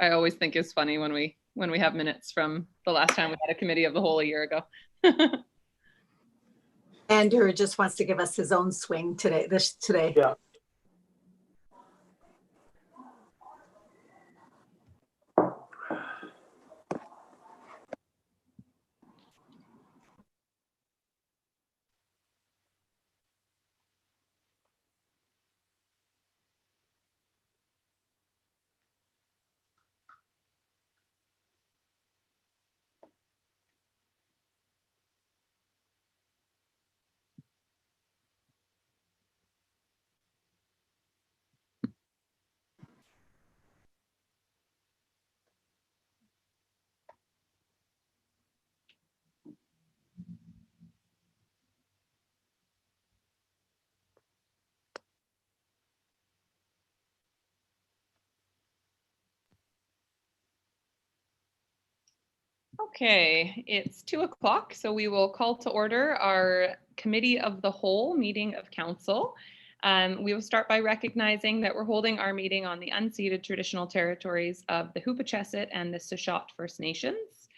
I always think is funny when we have minutes from the last time we had a committee of the whole a year ago. Andrew just wants to give us his own swing today. Yeah. Okay, it's 2 o'clock, so we will call to order our Committee of the Whole meeting of Council. We will start by recognizing that we're holding our meeting on the unceded traditional territories of the Hoopachesit and the Sushot First Nations.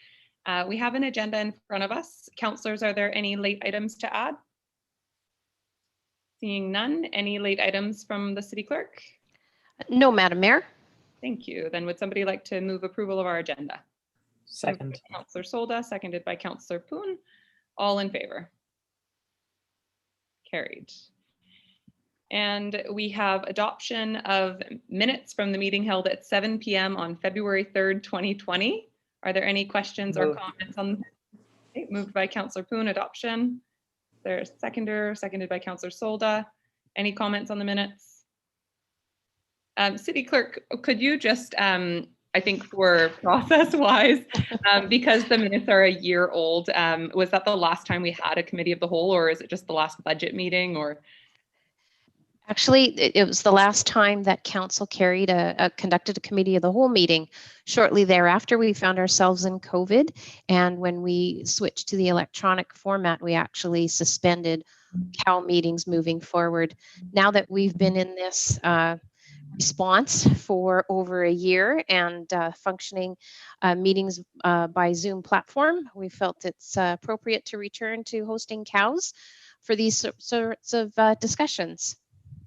We have an agenda in front of us. Councillors, are there any late items to add? Seeing none, any late items from the City Clerk? No, Madam Mayor. Thank you. Then would somebody like to move approval of our agenda? Second. Councillor Solda, seconded by Councillor Poon. All in favor? Carried. And we have adoption of minutes from the meeting held at 7 p.m. on February 3rd, 2020. Are there any questions or comments on? Okay, moved by Councillor Poon, adoption. There's seconded by Councillor Solda. Any comments on the minutes? City Clerk, could you just, I think for process-wise, because the minutes are a year old, was that the last time we had a Committee of the Whole, or is it just the last budget meeting, or? Actually, it was the last time that Council conducted a Committee of the Whole meeting. Shortly thereafter, we found ourselves in COVID, and when we switched to the electronic format, we actually suspended COW meetings moving forward. Now that we've been in this response for over a year and functioning meetings by Zoom platform, we felt it's appropriate to return to hosting COWs for these sorts of discussions.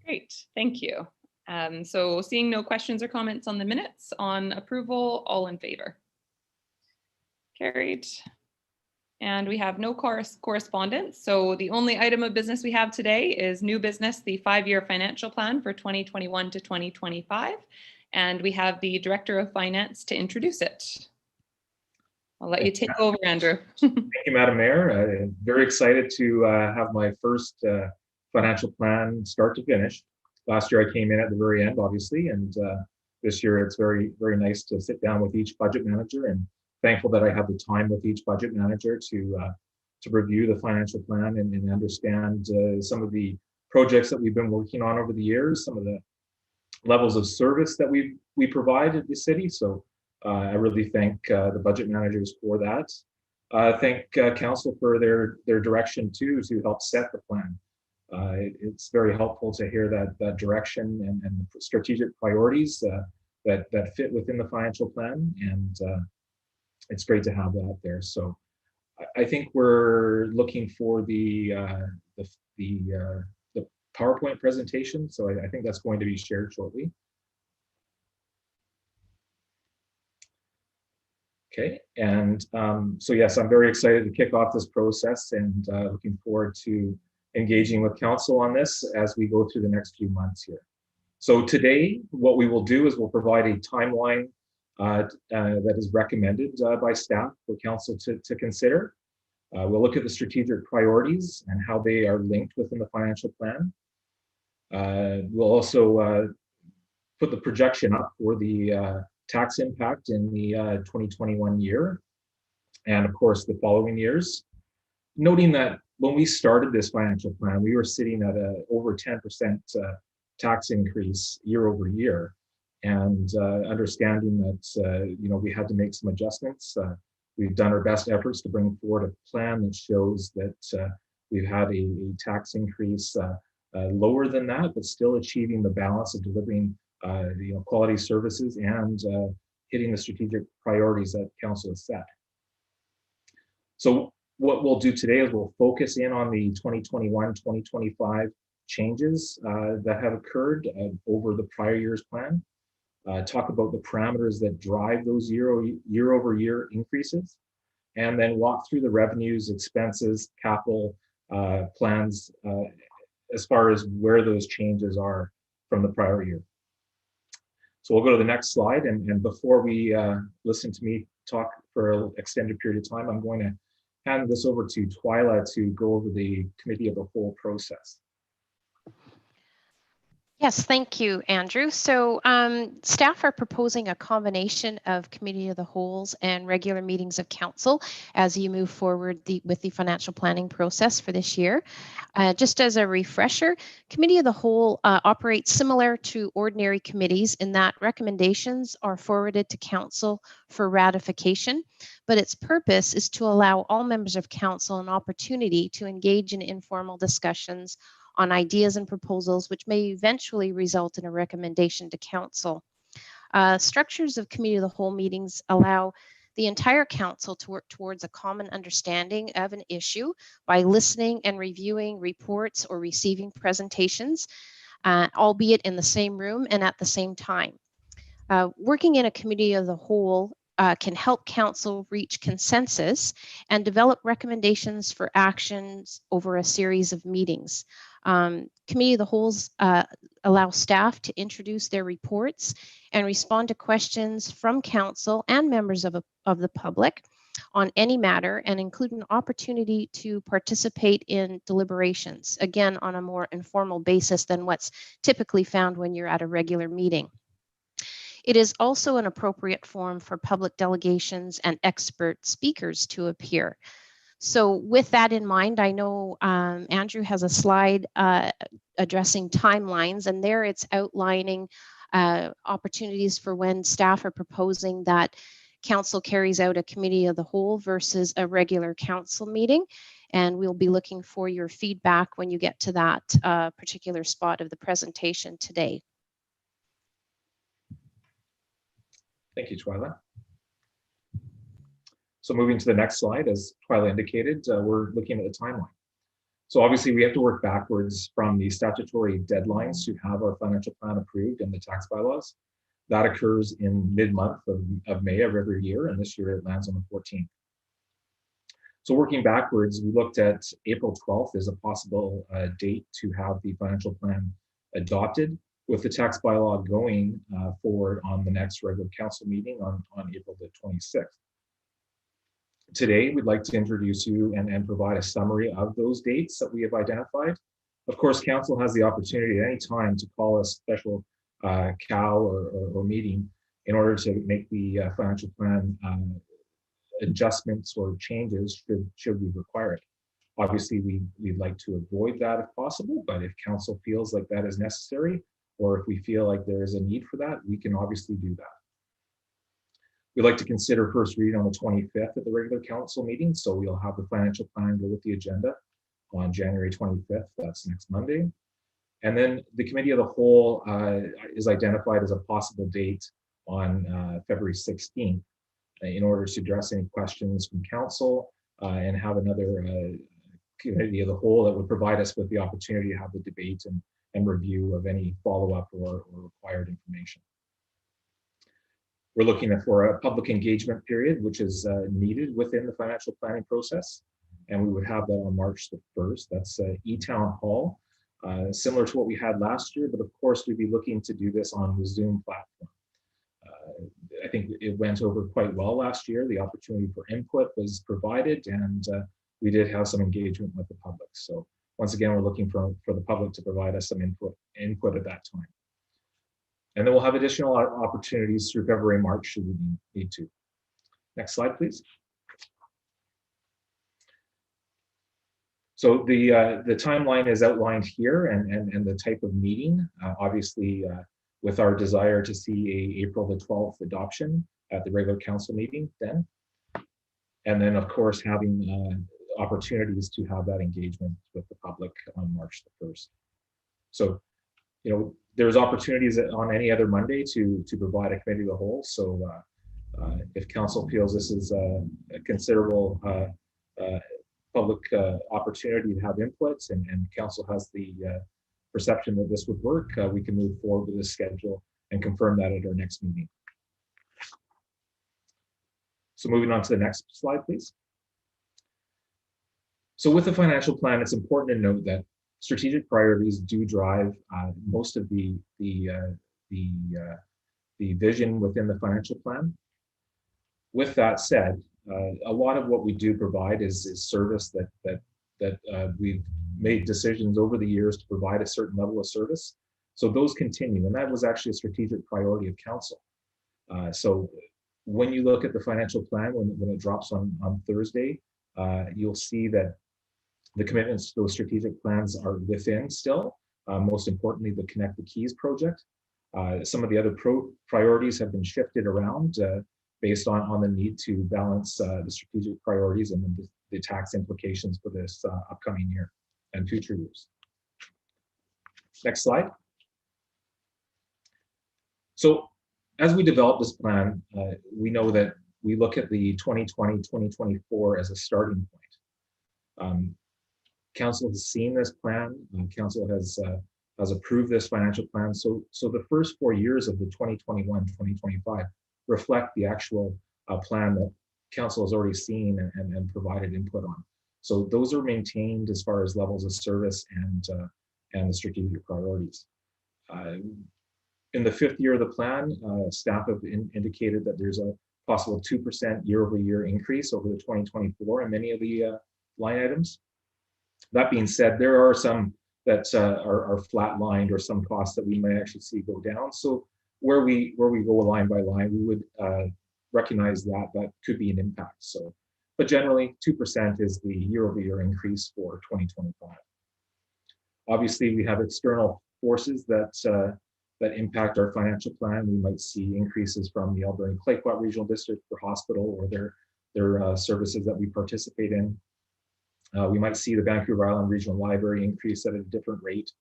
Great, thank you. So seeing no questions or comments on the minutes, on approval, all in favor? Carried. And we have no correspondence. So the only item of business we have today is new business, the 5-year financial plan for 2021 to 2025. And we have the Director of Finance to introduce it. I'll let you take over, Andrew. Thank you, Madam Mayor. Very excited to have my first financial plan start to finish. Last year I came in at the very end, obviously, and this year it's very, very nice to sit down with each budget manager, and thankful that I have the time with each budget manager to review the financial plan and understand some of the projects that we've been working on over the years, some of the levels of service that we provide at the city. So I really thank the budget managers for that. Thank Council for their direction too, to help set the plan. It's very helpful to hear that direction and the strategic priorities that fit within the financial plan, and it's great to have that there. So I think we're looking for the PowerPoint presentation. So I think that's going to be shared shortly. Okay, and so yes, I'm very excited to kick off this process, and looking forward to engaging with Council on this as we go through the next few months here. So today, what we will do is we'll provide a timeline that is recommended by staff for Council to consider. We'll look at the strategic priorities and how they are linked within the financial plan. We'll also put the projection up for the tax impact in the 2021 year, and of course the following years. Noting that when we started this financial plan, we were sitting at over 10% tax increase year over year, and understanding that we had to make some adjustments. We've done our best efforts to bring forward a plan that shows that we've had a tax increase lower than that, but still achieving the balance of delivering quality services and hitting the strategic priorities that council has set. So what we'll do today is we'll focus in on the 2021-2025 changes that have occurred over the prior year's plan. Talk about the parameters that drive those year-over-year increases, and then walk through the revenues, expenses, capital plans as far as where those changes are from the prior year. So we'll go to the next slide, and before we listen to me talk for an extended period of time, I'm going to hand this over to Twyla to go over the committee of the whole process. Yes, thank you, Andrew. So staff are proposing a combination of committee of the wholes and regular meetings of council as you move forward with the financial planning process for this year. Just as a refresher, committee of the whole operates similar to ordinary committees in that recommendations are forwarded to council for ratification, but its purpose is to allow all members of council an opportunity to engage in informal discussions on ideas and proposals which may eventually result in a recommendation to council. Structures of committee of the whole meetings allow the entire council to work towards a common understanding of an issue by listening and reviewing reports or receiving presentations, albeit in the same room and at the same time. Working in a committee of the whole can help council reach consensus and develop recommendations for actions over a series of meetings. Committee of the wholes allow staff to introduce their reports and respond to questions from council and members of the public on any matter, and include an opportunity to participate in deliberations, again on a more informal basis than what's typically found when you're at a regular meeting. It is also an appropriate forum for public delegations and expert speakers to appear. So with that in mind, I know Andrew has a slide addressing timelines, and there it's outlining opportunities for when staff are proposing that council carries out a committee of the whole versus a regular council meeting. And we'll be looking for your feedback when you get to that particular spot of the presentation today. Thank you, Twyla. So moving to the next slide, as Twyla indicated, we're looking at the timeline. So obviously we have to work backwards from the statutory deadlines to have our financial plan approved and the tax bylaws. That occurs in mid-month of May of every year, and this year it lands on the 14th. So working backwards, we looked at April 12th as a possible date to have the financial plan adopted, with the tax bylaw going forward on the next regular council meeting on April the 26th. Today, we'd like to introduce you and provide a summary of those dates that we have identified. Of course, council has the opportunity at any time to call a special COW or meeting in order to make the financial plan adjustments or changes should we require it. Obviously, we'd like to avoid that if possible, but if council feels like that is necessary, or if we feel like there is a need for that, we can obviously do that. We'd like to consider first reading on the 25th at the regular council meeting, so we'll have the financial plan go with the agenda on January 25th, that's next Monday. And then the committee of the whole is identified as a possible date on February 16th in order to address any questions from council and have another committee of the whole that would provide us with the opportunity to have the debate and review of any follow-up or required information. We're looking for a public engagement period, which is needed within the financial planning process. And we would have that on March the 1st. That's e-town hall, similar to what we had last year, but of course we'd be looking to do this on the Zoom platform. I think it went over quite well last year. The opportunity for input was provided, and we did have some engagement with the public. So once again, we're looking for the public to provide us some input at that time. And then we'll have additional opportunities through February, March, should we need to. Next slide, please. So the timeline is outlined here and the type of meeting, obviously with our desire to see a April the 12th adoption at the regular council meeting then. And then of course, having opportunities to have that engagement with the public on March the 1st. So, you know, there's opportunities on any other Monday to provide a committee of the whole. So If council feels this is a considerable public opportunity to have inputs, and council has the perception that this would work, we can move forward with this schedule and confirm that at our next meeting. So moving on to the next slide, please. So with the financial plan, it's important to note that strategic priorities do drive most of the vision within the financial plan. With that said, a lot of what we do provide is service that we've made decisions over the years to provide a certain level of service. So those continue, and that was actually a strategic priority of council. So when you look at the financial plan, when it drops on Thursday, you'll see that the commitments to those strategic plans are within still. Most importantly, the Connect the Keys project. Some of the other priorities have been shifted around based on the need to balance the strategic priorities and the tax implications for this upcoming year and future years. Next slide. So as we develop this plan, we know that we look at the 2020-2024 as a starting point. Council has seen this plan, and council has approved this financial plan. So the first 4 years of the 2021-2025 reflect the actual plan that council has already seen and provided input on. So those are maintained as far as levels of service and the strategic priorities. In the 5th year of the plan, staff have indicated that there's a possible 2% year-over-year increase over the 2024 in many of the line items. That being said, there are some that are flatlined, or some costs that we might actually see go down. So where we go line by line, we would recognize that could be an impact. So, but generally 2% is the year-over-year increase for 2025. Obviously, we have external forces that impact our financial plan. We might see increases from the Alberni Clayoquot Regional District for hospital, or their services that we participate in. We might see the Vancouver Island Regional Library increase at a different rate.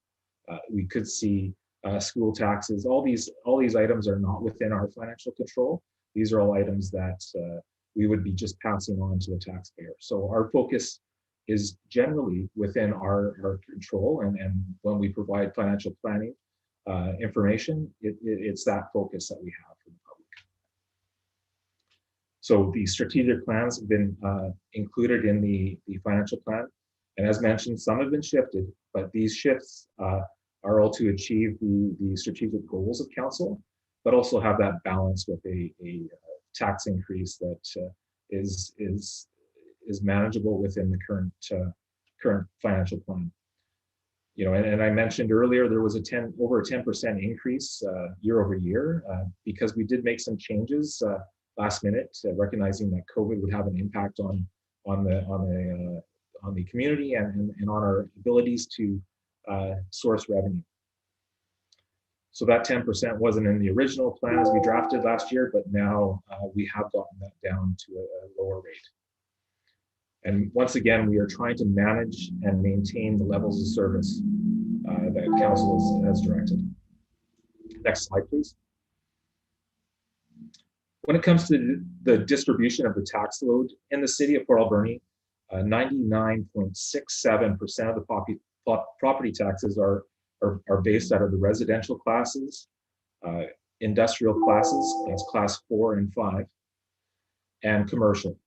We could see school taxes. All these items are not within our financial control. These are all items that we would be just passing on to the taxpayer. So our focus is generally within our control, and when we provide financial planning information, it's that focus that we have for the public. So the strategic plans have been included in the financial plan. And as mentioned, some have been shifted, but these shifts are all to achieve the strategic goals of council, but also have that balance with a tax increase that is manageable within the current financial plan. You know, and I mentioned earlier, there was over a 10% increase year over year because we did make some changes last minute, recognizing that COVID would have an impact on the community and on our abilities to source revenue. So that 10% wasn't in the original plan as we drafted last year, but now we have gotten that down to a lower rate. And once again, we are trying to manage and maintain the levels of service that council has directed. Next slide, please. When it comes to the distribution of the tax load in the city of Port Alberni, 99.67% of the property taxes are based out of the residential classes, industrial classes, that's class 4 and 5, and commercial.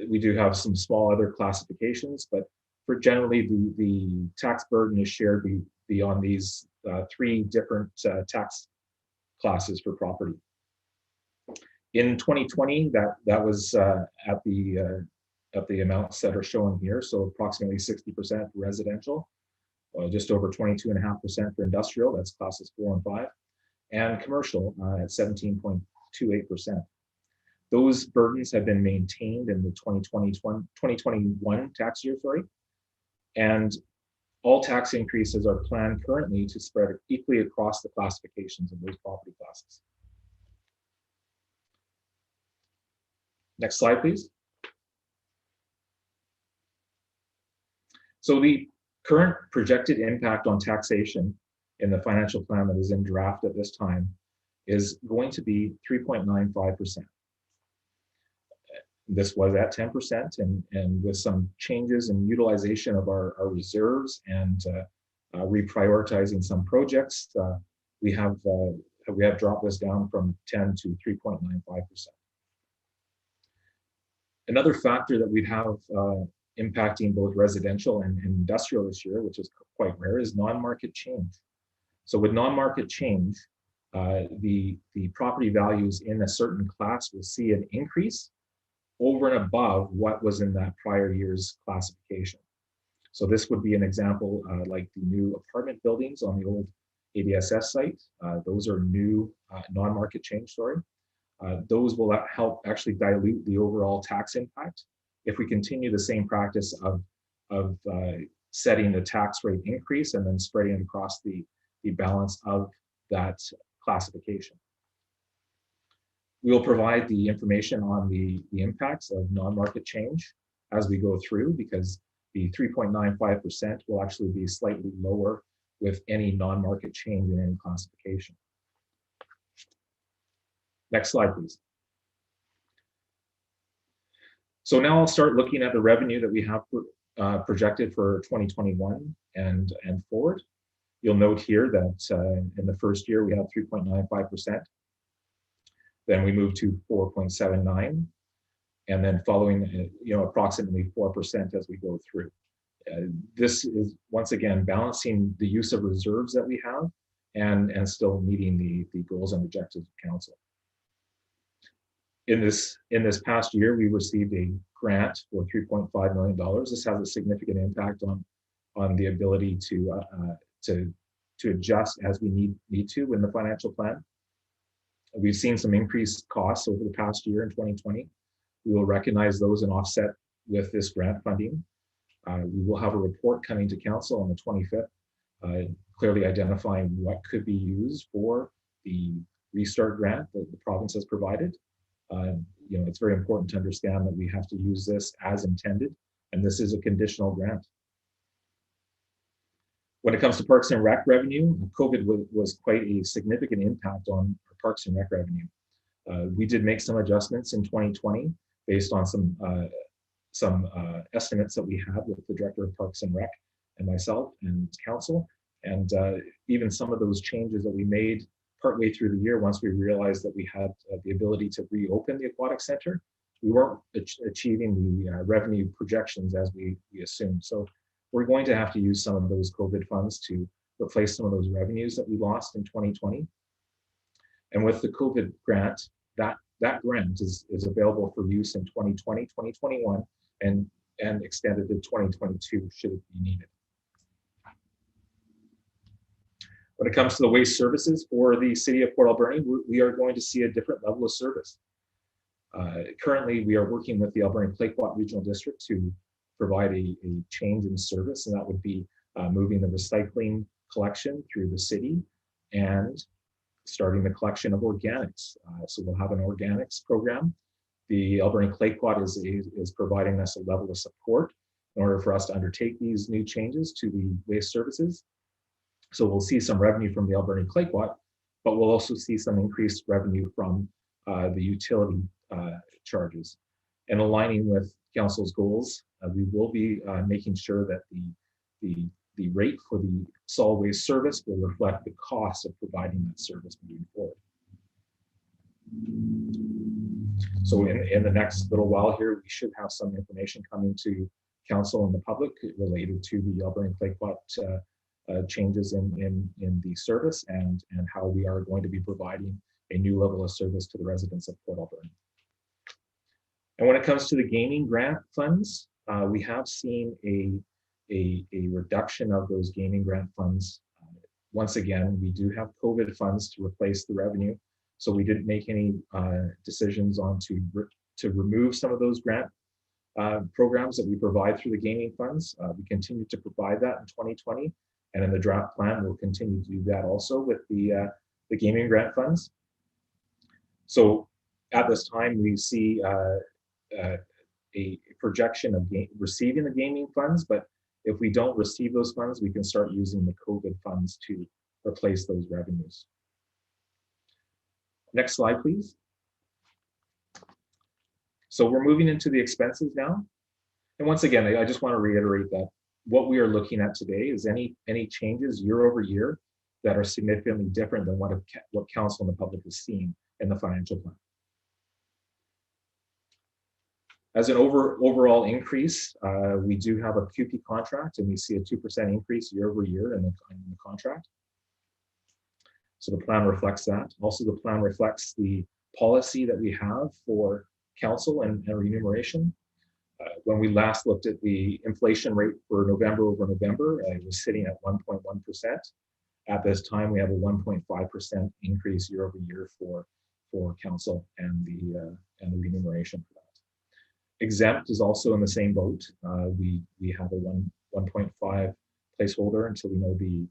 We do have some small other classifications, but for generally the tax burden is shared beyond these 3 different tax classes for property. In 2020, that was at the amounts that are shown here, so approximately 60% residential, just over 22.5% for industrial, that's classes 4 and 5, and commercial at 17.28%. Those burdens have been maintained in the 2021 tax year, and all tax increases are planned currently to spread equally across the classifications of those property classes. Next slide, please. So the current projected impact on taxation in the financial plan that is in draft at this time is going to be 3.95%. This was at 10%, and with some changes in utilization of our reserves and reprioritizing some projects, we have dropped this down from 10 to 3.95%. Another factor that we have impacting both residential and industrial this year, which is quite rare, is non-market change. So with non-market change, the property values in a certain class will see an increase over and above what was in that prior year's classification. So this would be an example like the new apartment buildings on the old ADSS site. Those are new non-market change, sorry. Those will help actually dilute the overall tax impact if we continue the same practice of setting the tax rate increase and then spreading it across the balance of that classification. We'll provide the information on the impacts of non-market change as we go through, because the 3.95% will actually be slightly lower with any non-market change in any classification. Next slide, please. So now I'll start looking at the revenue that we have projected for 2021 and forward. You'll note here that in the first year we had 3.95%. Then we moved to 4.79, and then following, approximately 4% as we go through. This is once again balancing the use of reserves that we have and still meeting the goals and objectives of council. In this past year, we received a grant for $3.5 million. This has a significant impact on the ability to adjust as we need to in the financial plan. We've seen some increased costs over the past year in 2020. We will recognize those and offset with this grant funding. We will have a report coming to council on the 25th, clearly identifying what could be used for the restart grant that the province has provided. It's very important to understand that we have to use this as intended, and this is a conditional grant. When it comes to Parks and Rec revenue, COVID was quite a significant impact on our Parks and Rec revenue. We did make some adjustments in 2020 based on some estimates that we had with the Director of Parks and Rec and myself and council, and even some of those changes that we made partway through the year, once we realized that we had the ability to reopen the aquatic center, we weren't achieving the revenue projections as we assumed. So we're going to have to use some of those COVID funds to replace some of those revenues that we lost in 2020. And with the COVID grant, that grant is available for use in 2020, 2021, and extended to 2022 should it be needed. When it comes to the waste services for the city of Port Alberni, we are going to see a different level of service. Currently, we are working with the Alberni Clayoquot Regional District to provide a change in service, and that would be moving the recycling collection through the city and starting the collection of organics. So we'll have an organics program. The Alberni Clayoquot is providing us a level of support in order for us to undertake these new changes to the waste services. So we'll see some revenue from the Alberni Clayoquot, but we'll also see some increased revenue from the utility charges. And aligning with council's goals, we will be making sure that the rate for the solid waste service will reflect the cost of providing that service moving forward. So in the next little while here, we should have some information coming to council and the public related to the Alberni Clayoquot changes in the service and how we are going to be providing a new level of service to the residents of Port Alberni. And when it comes to the gaming grant funds, we have seen a reduction of those gaming grant funds. Once again, we do have COVID funds to replace the revenue, so we didn't make any decisions on to remove some of those grant programs that we provide through the gaming funds. We continue to provide that in 2020, and in the draft plan, we'll continue to do that also with the gaming grant funds. So at this time, we see a projection of receiving the gaming funds, but if we don't receive those funds, we can start using the COVID funds to replace those revenues. Next slide, please. So we're moving into the expenses now. And once again, I just want to reiterate that what we are looking at today is any changes year over year that are significantly different than what council and the public is seeing in the financial plan. As an overall increase, we do have a QP contract, and we see a 2% increase year over year in the contract. So the plan reflects that. Also, the plan reflects the policy that we have for council and remuneration. When we last looked at the inflation rate for November over November, it was sitting at 1.1%. At this time, we have a 1.5% increase year over year for council and the remuneration for that. Exempt is also in the same boat. We have a 1.5 placeholder until we know the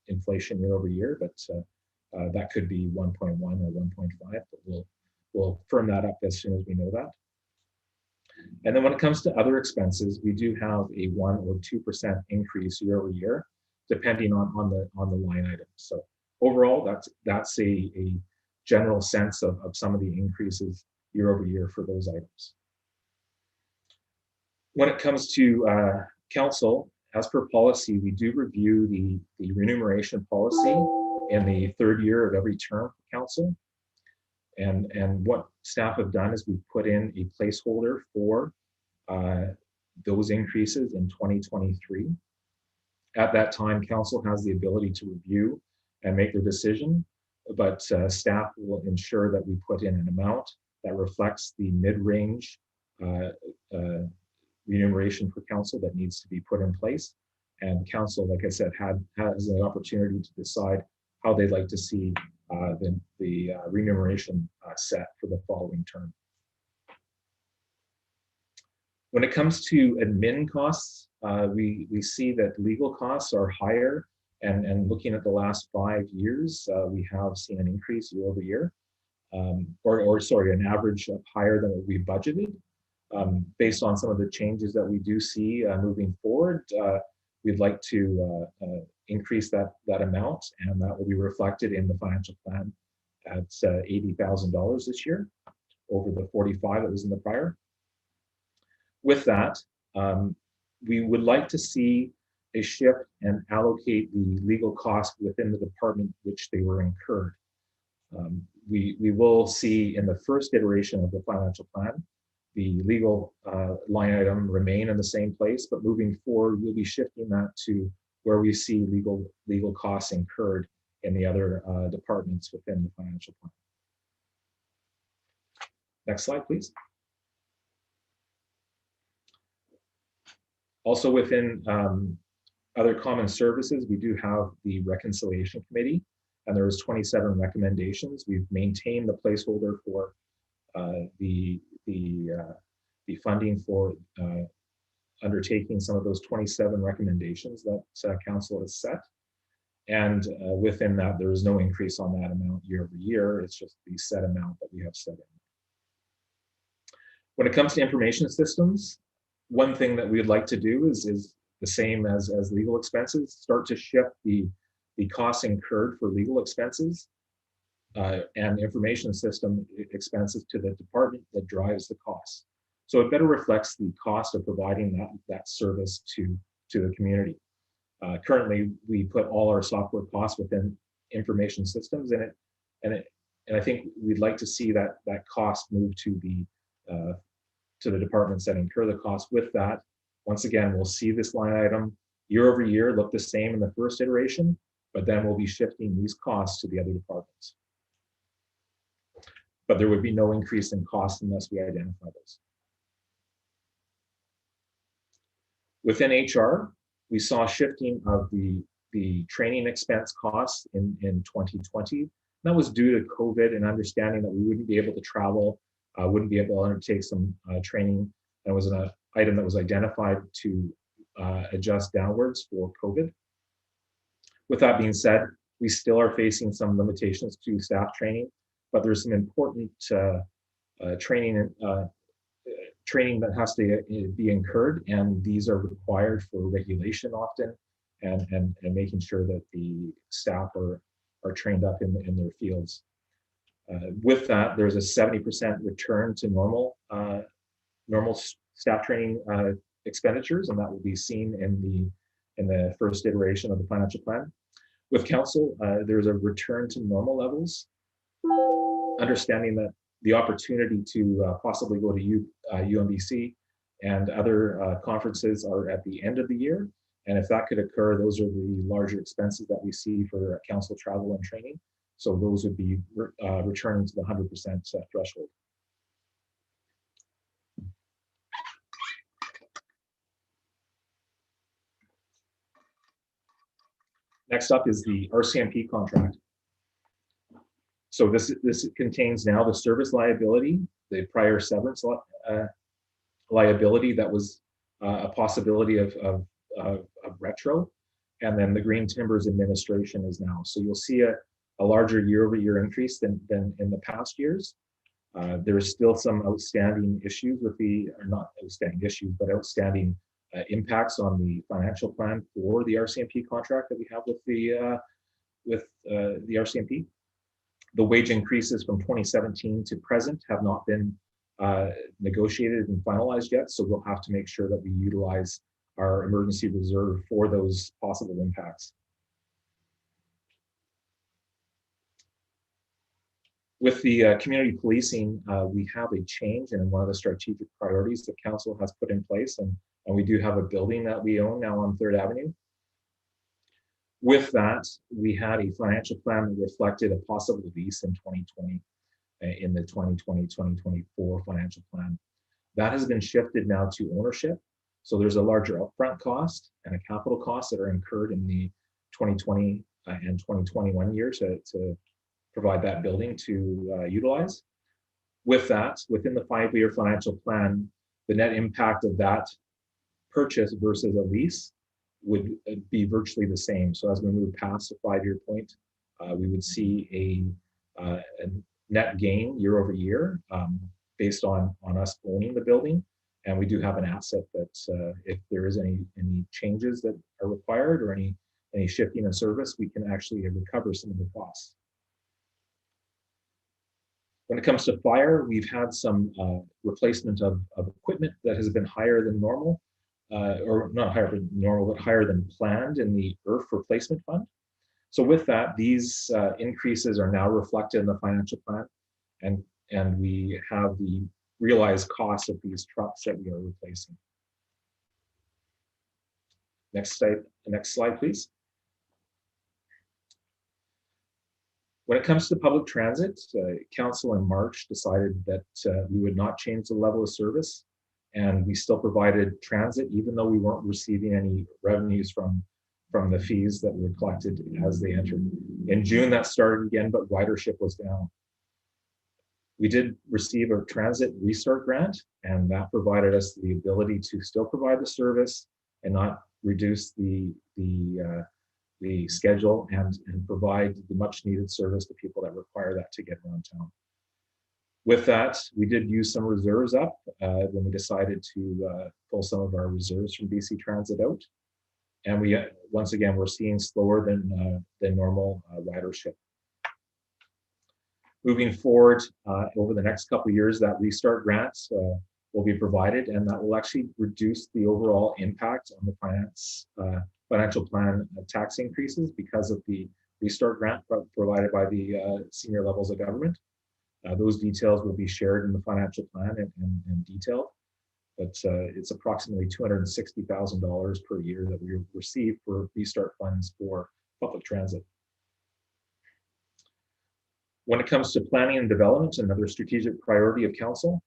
inflation year over year, but that could be 1.1 or 1.5. But we'll firm that up as soon as we know that. And then when it comes to other expenses, we do have a 1 or 2% increase year over year, depending on the line item. So overall, that's a general sense of some of the increases year over year for those items. When it comes to council, as per policy, we do review the remuneration policy in the third year of every term for council. And what staff have done is we've put in a placeholder for those increases in 2023. At that time, council has the ability to review and make their decision, but staff will ensure that we put in an amount that reflects the mid-range remuneration for council that needs to be put in place. And council, like I said, has an opportunity to decide how they'd like to see the remuneration set for the following term. When it comes to admin costs, we see that legal costs are higher, and looking at the last 5 years, we have seen an increase year over year, or sorry, an average of higher than what we budgeted. Based on some of the changes that we do see moving forward, we'd like to increase that amount, and that will be reflected in the financial plan at $80,000 this year over the 45 that was in the prior. With that, we would like to see a shift and allocate the legal costs within the department which they were incurred. We will see in the first iteration of the financial plan, the legal line item remain in the same place, but moving forward, we'll be shifting that to where we see legal costs incurred in the other departments within the financial plan. Next slide, please. Also within other common services, we do have the reconciliation committee, and there was 27 recommendations. We've maintained the placeholder for the funding for undertaking some of those 27 recommendations that council has set. And within that, there is no increase on that amount year over year. It's just the set amount that we have set in. When it comes to information systems, one thing that we'd like to do is the same as legal expenses, start to shift the costs incurred for legal expenses and information system expenses to the department that drives the costs. So it better reflects the cost of providing that service to the community. Currently, we put all our software costs within information systems, and I think we'd like to see that cost move to the departments that incur the cost. With that, once again, we'll see this line item year over year look the same in the first iteration, but then we'll be shifting these costs to the other departments. But there would be no increase in cost unless we identify those. Within HR, we saw shifting of the training expense costs in 2020. That was due to COVID and understanding that we wouldn't be able to travel, wouldn't be able to undertake some training. That was an item that was identified to adjust downwards for COVID. With that being said, we still are facing some limitations to staff training, but there's some important training that has to be incurred, and these are required for regulation often, and making sure that the staff are trained up in their fields. With that, there's a 70% return to normal staff training expenditures, and that will be seen in the first iteration of the financial plan. With council, there's a return to normal levels, understanding that the opportunity to possibly go to UMBC and other conferences are at the end of the year. And if that could occur, those are the larger expenses that we see for council travel and training. So those would be returning to the 100% threshold. Next up is the RCMP contract. So this contains now the service liability, the prior severance liability that was a possibility of retro, and then the Green Timbers administration is now. So you'll see a larger year-over-year increase than in the past years. There's still some outstanding issues with or not outstanding issues, but outstanding impacts on the financial plan for the RCMP contract that we have with the RCMP. The wage increases from 2017 to present have not been negotiated and finalized yet, so we'll have to make sure that we utilize our emergency reserve for those possible impacts. With the community policing, we have a change in one of the strategic priorities that council has put in place, and we do have a building that we own now on 3rd Avenue. With that, we had a financial plan that reflected a possible lease in 2020, in the 2020-2024 financial plan. That has been shifted now to ownership. So there's a larger upfront cost and a capital cost that are incurred in the 2020 and 2021 years to provide that building to utilize. With that, within the 5-year financial plan, the net impact of that purchase versus a lease would be virtually the same. So as we move past the 5-year point, we would see a net gain year over year based on us owning the building. And we do have an asset that if there is any changes that are required or any shifting in service, we can actually recover some of the costs. When it comes to fire, we've had some replacement of equipment that has been higher than normal. Or not higher than normal, but higher than planned in the ERF replacement fund. So with that, these increases are now reflected in the financial plan, and we have the realized cost of these trucks that we are replacing. Next slide, please. When it comes to public transit, council in March decided that we would not change the level of service. And we still provided transit, even though we weren't receiving any revenues from the fees that were collected as they entered. In June, that started again, but ridership was down. We did receive a transit restart grant, and that provided us the ability to still provide the service and not reduce the schedule and provide the much needed service to people that require that to get around town. With that, we did use some reserves up when we decided to pull some of our reserves from BC Transit out. And we, once again, we're seeing slower than normal ridership. Moving forward, over the next couple of years, that restart grants will be provided, and that will actually reduce the overall impact on the financial plan tax increases because of the restart grant provided by the senior levels of government. Those details will be shared in the financial plan and detailed, but it's approximately $260,000 per year that we receive for restart funds for public transit. When it comes to planning and development, another strategic priority of council,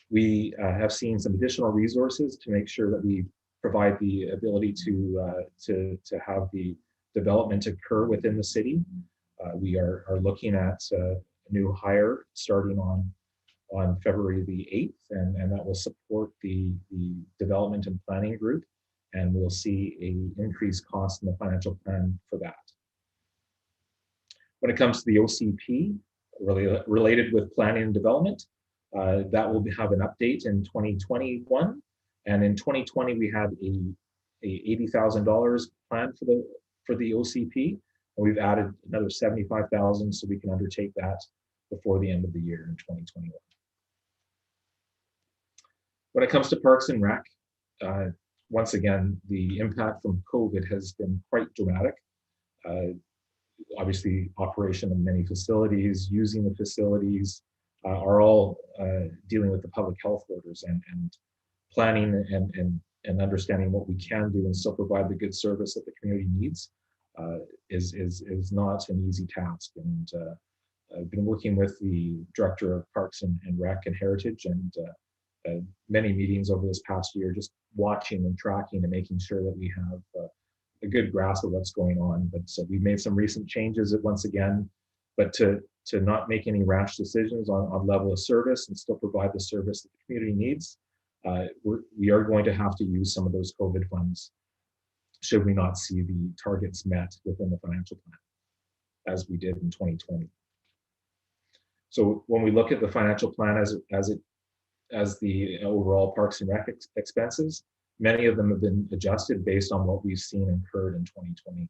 we have seen some additional resources to make sure that we provide the ability to have the development occur within the city. We are looking at a new hire starting on February the 8th, and that will support the development and planning group, and we'll see an increased cost in the financial plan for that. When it comes to the OCP, related with planning and development, that will have an update in 2021, and in 2020 we had a $80,000 plan for the OCP. And we've added another 75,000 so we can undertake that before the end of the year in 2021. When it comes to Parks and Rec, once again, the impact from COVID has been quite dramatic. Obviously, operation of many facilities, using the facilities, are all dealing with the public health orders and planning and understanding what we can do and still provide the good service that the community needs is not an easy task. And I've been working with the Director of Parks and Rec and Heritage and many meetings over this past year, just watching and tracking and making sure that we have a good grasp of what's going on. But we've made some recent changes once again, but to not make any rash decisions on level of service and still provide the service that the community needs, we are going to have to use some of those COVID funds should we not see the targets met within the financial plan, as we did in 2020. So when we look at the financial plan as the overall Parks and Rec expenses, many of them have been adjusted based on what we've seen incurred in 2020.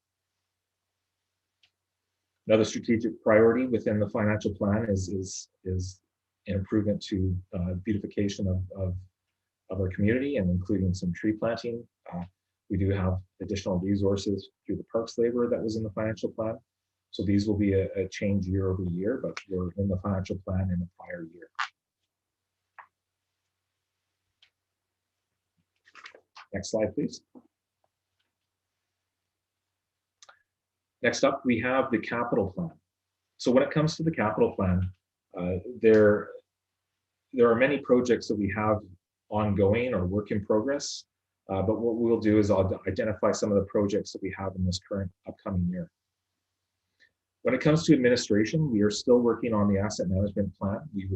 Another strategic priority within the financial plan is an improvement to beautification of our community and including some tree planting. We do have additional resources through the parks labor that was in the financial plan. So these will be a change year over year, but we're in the financial plan in the prior year. Next slide, please. Next up, we have the capital plan. So when it comes to the capital plan, there are many projects that we have ongoing or work in progress, but what we'll do is I'll identify some of the projects that we have in this current upcoming year. When it comes to administration, we are still working on the asset management plan. We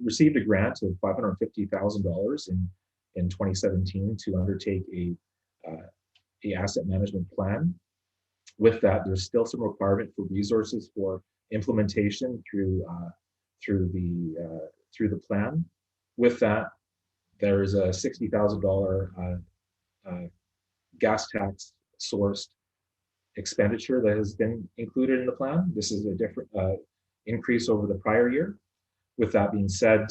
received a grant of $550,000 in 2017 to undertake a asset management plan. With that, there's still some requirement for resources for implementation through the plan. With that, there is a $60,000 gas tax sourced expenditure that has been included in the plan. This is a different increase over the prior year. With that being said,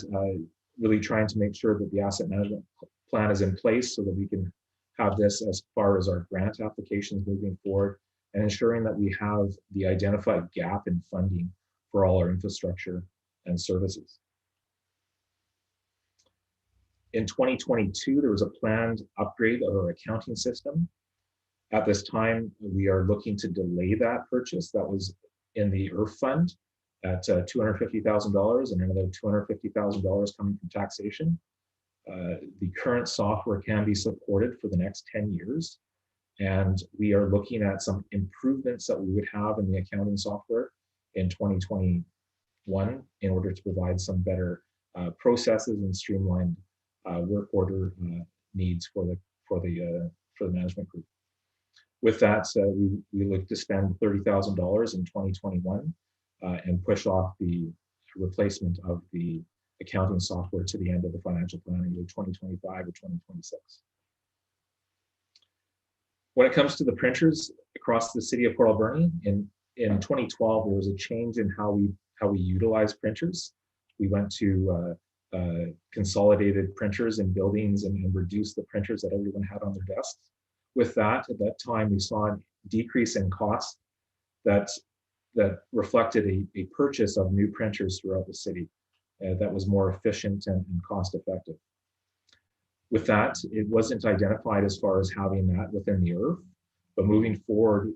really trying to make sure that the asset management plan is in place so that we can have this as far as our grant applications moving forward, and ensuring that we have the identified gap in funding for all our infrastructure and services. In 2022, there was a planned upgrade of our accounting system. At this time, we are looking to delay that purchase. That was in the IRF fund at $250,000 and another $250,000 coming from taxation. The current software can be supported for the next 10 years. And we are looking at some improvements that we would have in the accounting software in 2021 in order to provide some better processes and streamlined work order needs for the management group. With that, we look to spend $30,000 in 2021 and push off the replacement of the accounting software to the end of the financial plan, either 2025 or 2026. When it comes to the printers across the city of Port Alberni, in 2012, there was a change in how we utilize printers. We went to consolidated printers in buildings and reduced the printers that everyone had on their desks. With that, at that time, we saw a decrease in cost that reflected a purchase of new printers throughout the city that was more efficient and cost effective. With that, it wasn't identified as far as having that within the IRF, but moving forward,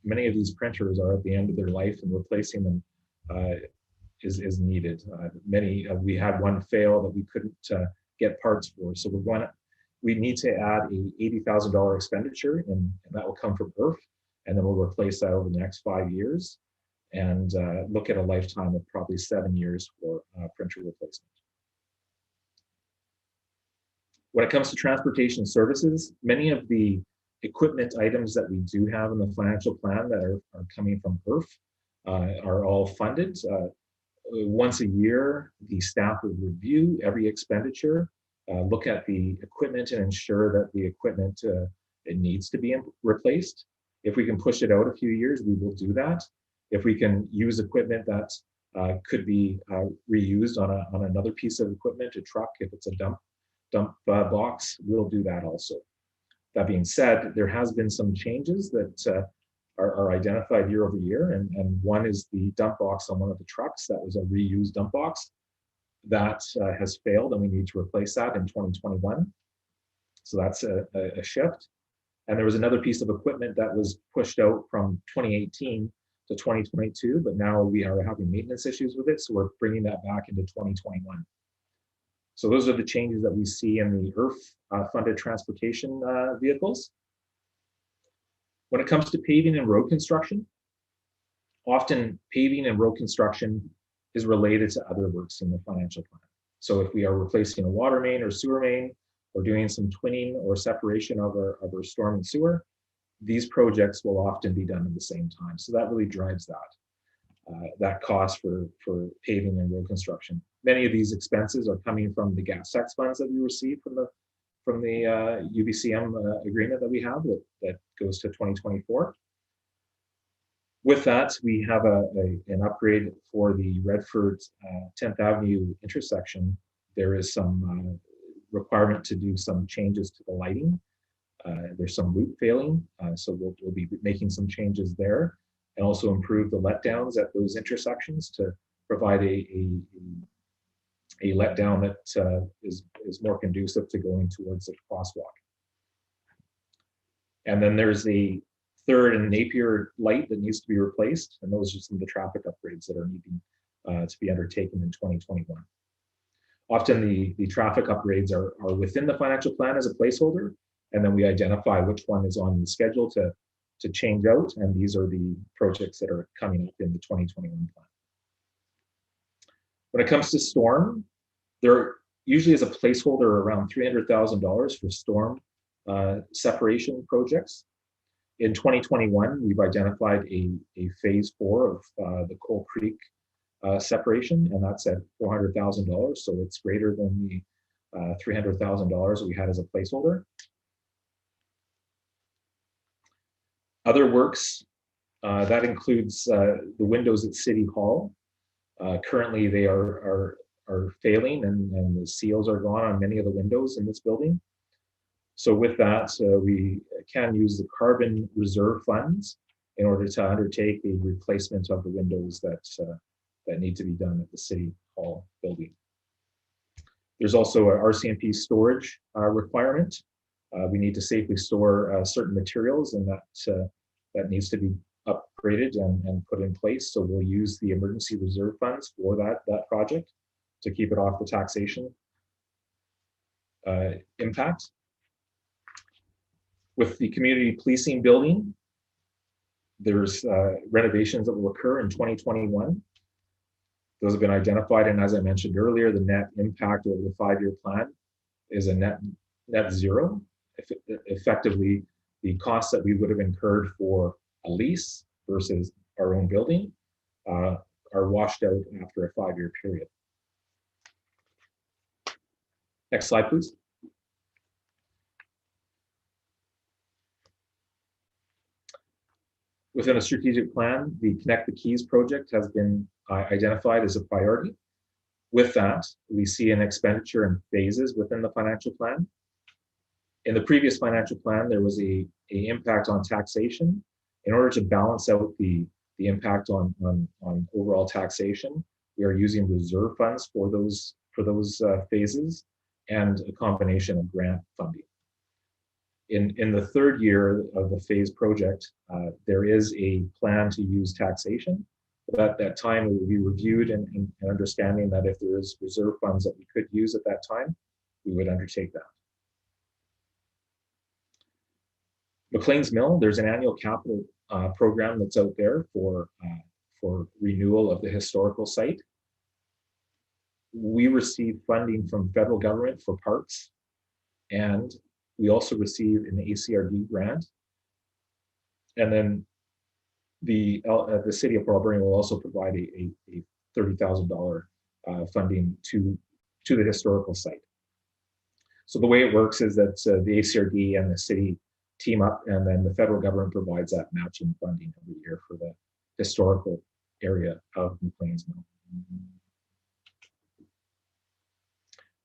many of these printers are at the end of their life and replacing them is needed. We had one fail that we couldn't get parts for, so we need to add a $80,000 expenditure, and that will come from IRF, and then we'll replace that over the next 5 years and look at a lifetime of probably 7 years for printer replacement. When it comes to transportation services, many of the equipment items that we do have in the financial plan that are coming from IRF are all funded. Once a year, the staff will review every expenditure, look at the equipment and ensure that the equipment it needs to be replaced. If we can push it out a few years, we will do that. If we can use equipment that could be reused on another piece of equipment, a truck, if it's a dump box, we'll do that also. That being said, there has been some changes that are identified year over year, and one is the dump box on one of the trucks that was a reused dump box that has failed, and we need to replace that in 2021. So that's a shift. And there was another piece of equipment that was pushed out from 2018 to 2022, but now we are having maintenance issues with it, so we're bringing that back into 2021. So those are the changes that we see in the IRF funded transportation vehicles. When it comes to paving and road construction, often paving and road construction is related to other works in the financial plan. So if we are replacing a water main or sewer main, or doing some twinning or separation of our storm and sewer, these projects will often be done at the same time. So that really drives that cost for paving and road construction. Many of these expenses are coming from the gas tax funds that we receive from the UBCM agreement that we have that goes to 2024. With that, we have an upgrade for the Redford 10th Avenue intersection. There is some requirement to do some changes to the lighting. There's some loop failing, so we'll be making some changes there, and also improve the letdowns at those intersections to provide a letdown that is more conducive to going towards the crosswalk. And then there's the 3rd and Napier light that needs to be replaced, and those are some of the traffic upgrades that are needing to be undertaken in 2021. Often the traffic upgrades are within the financial plan as a placeholder, and then we identify which one is on the schedule to change out, and these are the projects that are coming up in the 2021 plan. When it comes to storm, there usually is a placeholder around $300,000 for storm separation projects. In 2021, we've identified a phase 4 of the Coal Creek separation, and that's at $400,000, so it's greater than the $300,000 we had as a placeholder. Other works, that includes the windows at City Hall. Currently, they are failing, and the seals are gone on many of the windows in this building. So with that, we can use the carbon reserve funds in order to undertake a replacement of the windows that need to be done at the City Hall building. There's also a RCMP storage requirement. We need to safely store certain materials, and that needs to be upgraded and put in place. So we'll use the emergency reserve funds for that project to keep it off the taxation impact. With the community policing building, there's renovations that will occur in 2021. Those have been identified, and as I mentioned earlier, the net impact over the 5-year plan is a net zero. Effectively, the costs that we would have incurred for a lease versus our own building are washed out after a 5-year period. Next slide, please. Within a strategic plan, the Connect the Keys project has been identified as a priority. With that, we see an expenditure in phases within the financial plan. In the previous financial plan, there was a impact on taxation. In order to balance out the impact on overall taxation, we are using reserve funds for those phases and a combination of grant funding. In the 3rd year of the phase project, there is a plan to use taxation. But at that time, it will be reviewed and understanding that if there is reserve funds that we could use at that time, we would undertake that. McLean's Mill, there's an annual capital program that's out there for renewal of the historical site. We receive funding from federal government for parks, and we also receive an ACRD grant. And then the city of Port Alberni will also provide a $30,000 funding to the historical site. So the way it works is that the ACRD and the city team up, and then the federal government provides that matching funding every year for the historical area of McLean's Mill.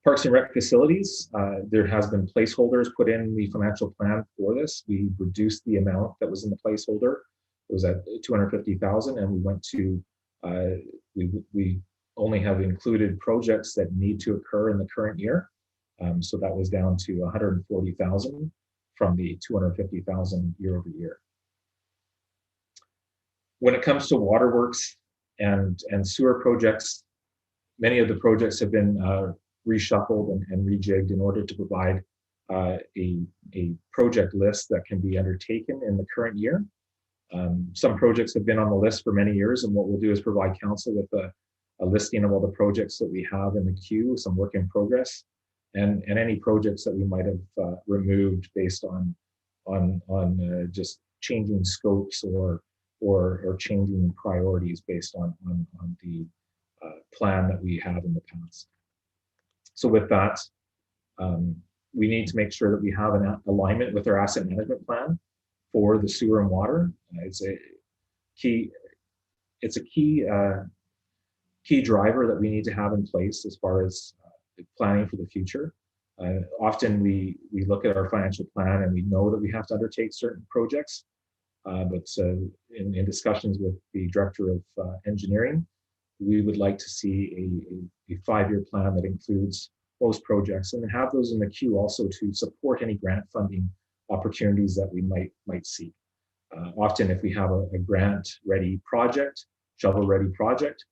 Parks and Rec facilities, there has been placeholders put in the financial plan for this. We reduced the amount that was in the placeholder. It was at 250,000, and we went to, we only have included projects that need to occur in the current year. So that was down to 140,000 from the 250,000 year over year. When it comes to waterworks and sewer projects, many of the projects have been reshuffled and rejigged in order to provide a project list that can be undertaken in the current year. Some projects have been on the list for many years, and what we'll do is provide council with a listing of all the projects that we have in the queue, some work in progress, and any projects that we might have removed based on just changing scopes or changing priorities based on the plan that we have in the past. So with that, we need to make sure that we have an alignment with our asset management plan for the sewer and water. It's a key driver that we need to have in place as far as planning for the future. Often we look at our financial plan and we know that we have to undertake certain projects, but in discussions with the director of engineering, we would like to see a 5-year plan that includes most projects and have those in the queue also to support any grant funding opportunities that we might see. Often if we have a grant-ready project, shovel-ready project,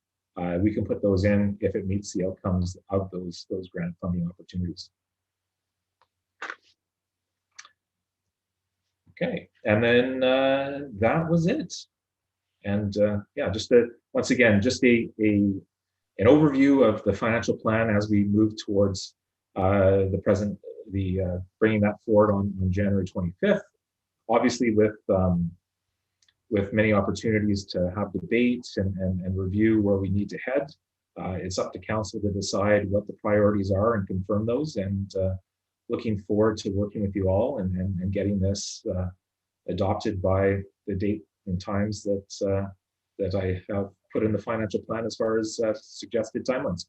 we can put those in if it meets the outcomes of those grant funding opportunities. Okay, and then that was it. And yeah, just once again, just an overview of the financial plan as we move towards bringing that forward on January 25th. Obviously, with many opportunities to have debates and review where we need to head, it's up to council to decide what the priorities are and confirm those. And looking forward to working with you all and getting this adopted by the date and times that I have put in the financial plan as far as suggested timelines.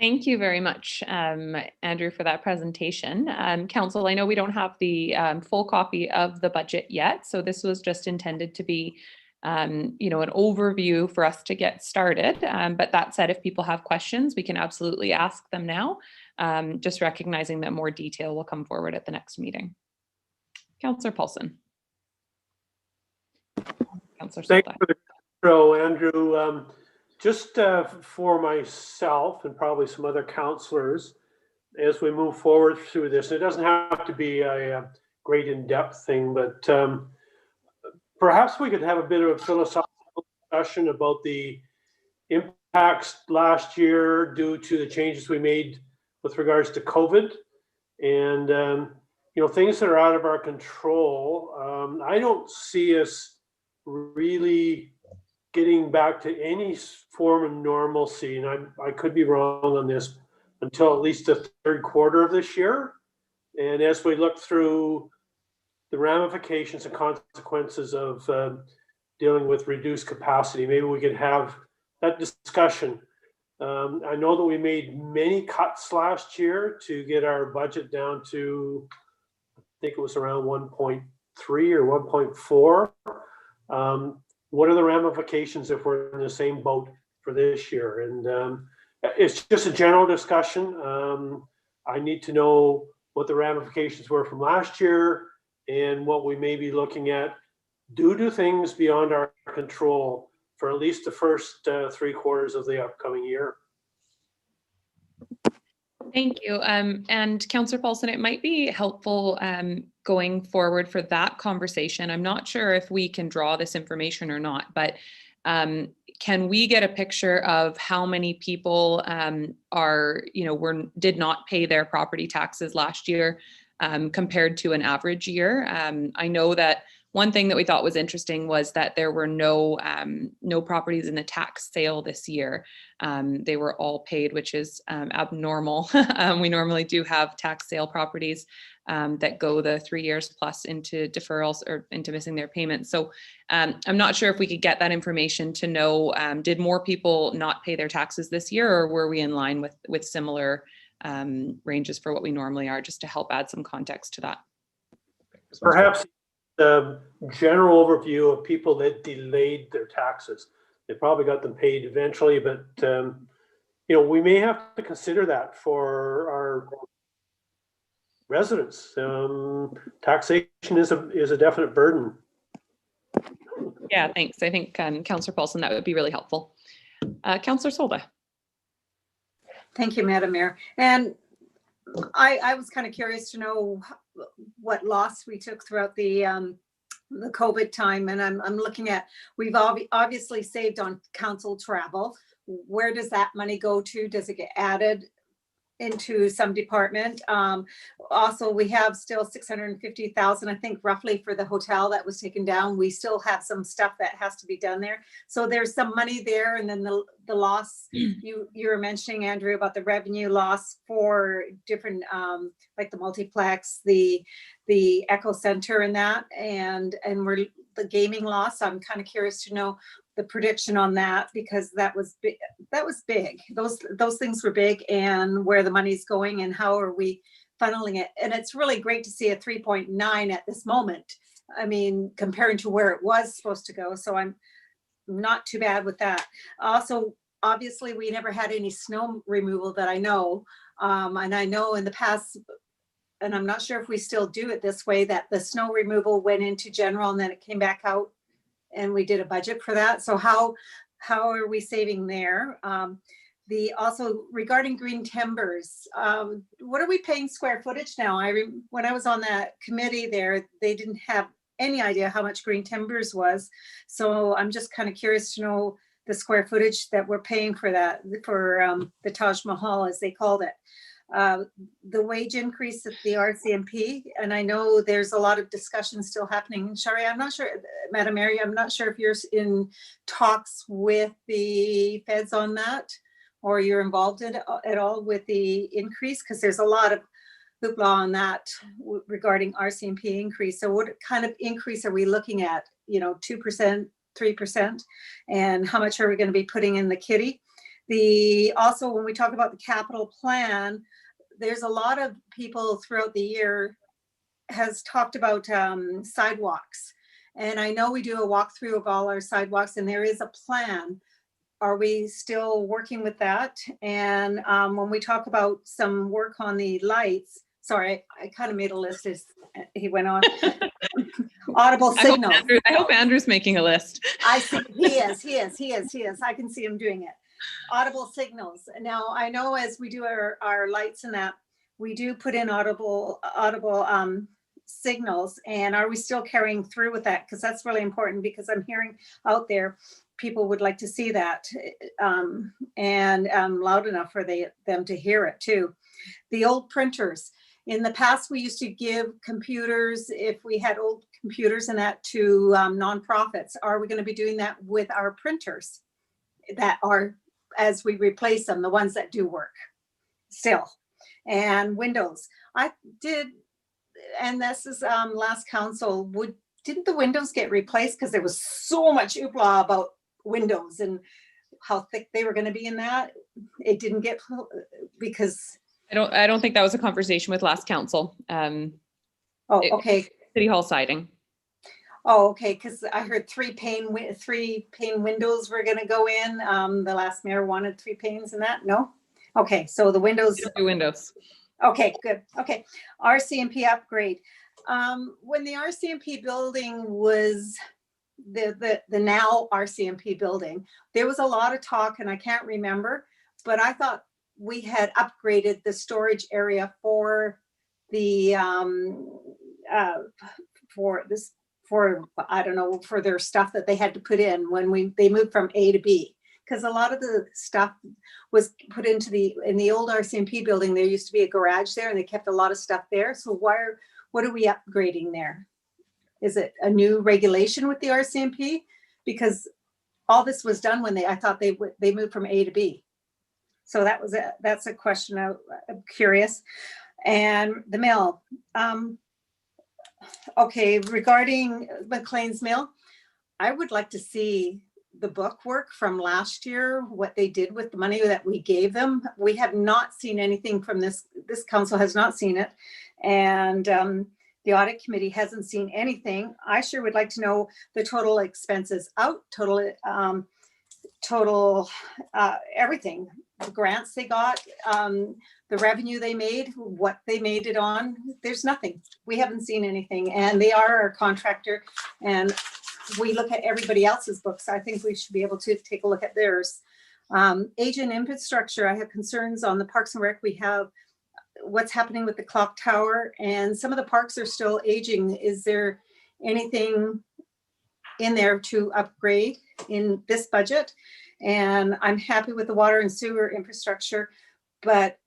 Thank you very much, Andrew, for that presentation. Council, I know we don't have the full copy of the budget yet, so this was just intended to be an overview for us to get started. But that said, if people have questions, we can absolutely ask them now, just recognizing that more detail will come forward at the next meeting. Councillor Paulson. Councillor Thank you for the intro, Andrew. Just for myself and probably some other councillors, as we move forward through this, it doesn't have to be a great in-depth thing, but perhaps we could have a bit of a philosophical discussion about the impacts last year due to the changes we made with regards to COVID and things that are out of our control. I don't see us really getting back to any form of normalcy, and I could be wrong on this, until at least the third quarter of this year. And as we look through the ramifications and consequences of dealing with reduced capacity, maybe we could have that discussion. I know that we made many cuts last year to get our budget down to, I think it was around 1.3 or 1.4. What are the ramifications if we're in the same boat for this year? And it's just a general discussion. I need to know what the ramifications were from last year and what we may be looking at due to things beyond our control for at least the first 3 quarters of the upcoming year. Thank you. And Councillor Paulson, it might be helpful going forward for that conversation. I'm not sure if we can draw this information or not, but can we get a picture of how many people did not pay their property taxes last year compared to an average year? I know that One thing that we thought was interesting was that there were no properties in the tax sale this year. They were all paid, which is abnormal. We normally do have tax sale properties that go the 3 years plus into deferrals or into missing their payments. So I'm not sure if we could get that information to know, did more people not pay their taxes this year, or were we in line with similar ranges for what we normally are, just to help add some context to that. Perhaps the general overview of people that delayed their taxes. They probably got them paid eventually, but we may have to consider that for our residents. Taxation is a definite burden. Yeah, thanks. I think Councillor Paulson, that would be really helpful. Councillor Solda. Thank you, Madam Mayor. And I was kind of curious to know what loss we took throughout the COVID time. And I'm looking at, we've obviously saved on council travel. Where does that money go to? Does it get added into some department? Also, we have still 650,000, I think, roughly for the hotel that was taken down. We still have some stuff that has to be done there. So there's some money there. And then the loss, you were mentioning, Andrew, about the revenue loss for different, like the multiplex, the Echo Center and that, and we're the gaming loss. I'm kind of curious to know the prediction on that, because that was big. Those things were big, and where the money's going and how are we funneling it. And it's really great to see a 3.9 at this moment. I mean, comparing to where it was supposed to go. So I'm not too bad with that. Also, obviously, we never had any snow removal that I know. And I know in the past, and I'm not sure if we still do it this way, that the snow removal went into general and then it came back out, and we did a budget for that. So how are we saving there? Also regarding green timbers, what are we paying square footage now? When I was on that committee there, they didn't have any idea how much green timbers was. So I'm just kind of curious to know the square footage that we're paying for that, for the Taj Mahal, as they called it. The wage increase at the RCMP, and I know there's a lot of discussion still happening. Shari, I'm not sure, Madam Mayor, I'm not sure if you're in talks with the feds on that, or you're involved in at all with the increase, because there's a lot of hoopla on that regarding RCMP increase. So what kind of increase are we looking at? 2%, 3%, and how much are we going to be putting in the kitty? Also, when we talk about the capital plan, there's a lot of people throughout the year has talked about sidewalks. And I know we do a walkthrough of all our sidewalks, and there is a plan. Are we still working with that? And when we talk about some work on the lights, sorry, I kind of made a list as he went on. Audible signals. I hope Andrew's making a list. I see, he is. I can see him doing it. Audible signals. Now, I know as we do our lights and that, we do put in audible signals. And are we still carrying through with that? Because that's really important, because I'm hearing out there people would like to see that and loud enough for them to hear it too. The old printers. In the past, we used to give computers, if we had old computers and that, to nonprofits. Are we going to be doing that with our printers that are, as we replace them, the ones that do work still? And Windows. I did, and this is last council, didn't the windows get replaced? Because there was so much hoopla about Windows and how thick they were going to be in that. It didn't get, because I don't think that was a conversation with last council. okay. City Hall siding. Oh, okay, because I heard three pane windows were going to go in. The last mayor wanted 3 panes and that. No? Okay, so the windows. Do windows. Okay, good. Okay, RCMP upgrade. When the RCMP building was the now RCMP building, there was a lot of talk, and I can't remember, but I thought we had upgraded the storage area for the I don't know, for their stuff that they had to put in when they moved from A to B, because a lot of the stuff was put in the old RCMP building. There used to be a garage there, and they kept a lot of stuff there. So what are we upgrading there? is it a new regulation with the RCMP? Because all this was done when I thought they moved from A to B. So that's a question I'm curious. And the mill, okay, regarding McLean's Mill, I would like to see the bookwork from last year, what they did with the money that we gave them. We have not seen anything from this council has not seen it. And the audit committee hasn't seen anything. I sure would like to know the total expenses out, total everything, the grants they got, the revenue they made, what they made it on. There's nothing. We haven't seen anything. And they are our contractor. And we look at everybody else's books. I think we should be able to take a look at theirs. Agent infrastructure, I have concerns on the Parks and Rec. We have what's happening with the clock tower, and some of the parks are still aging. Is there anything in there to upgrade in this budget? And I'm happy with the water and sewer infrastructure, but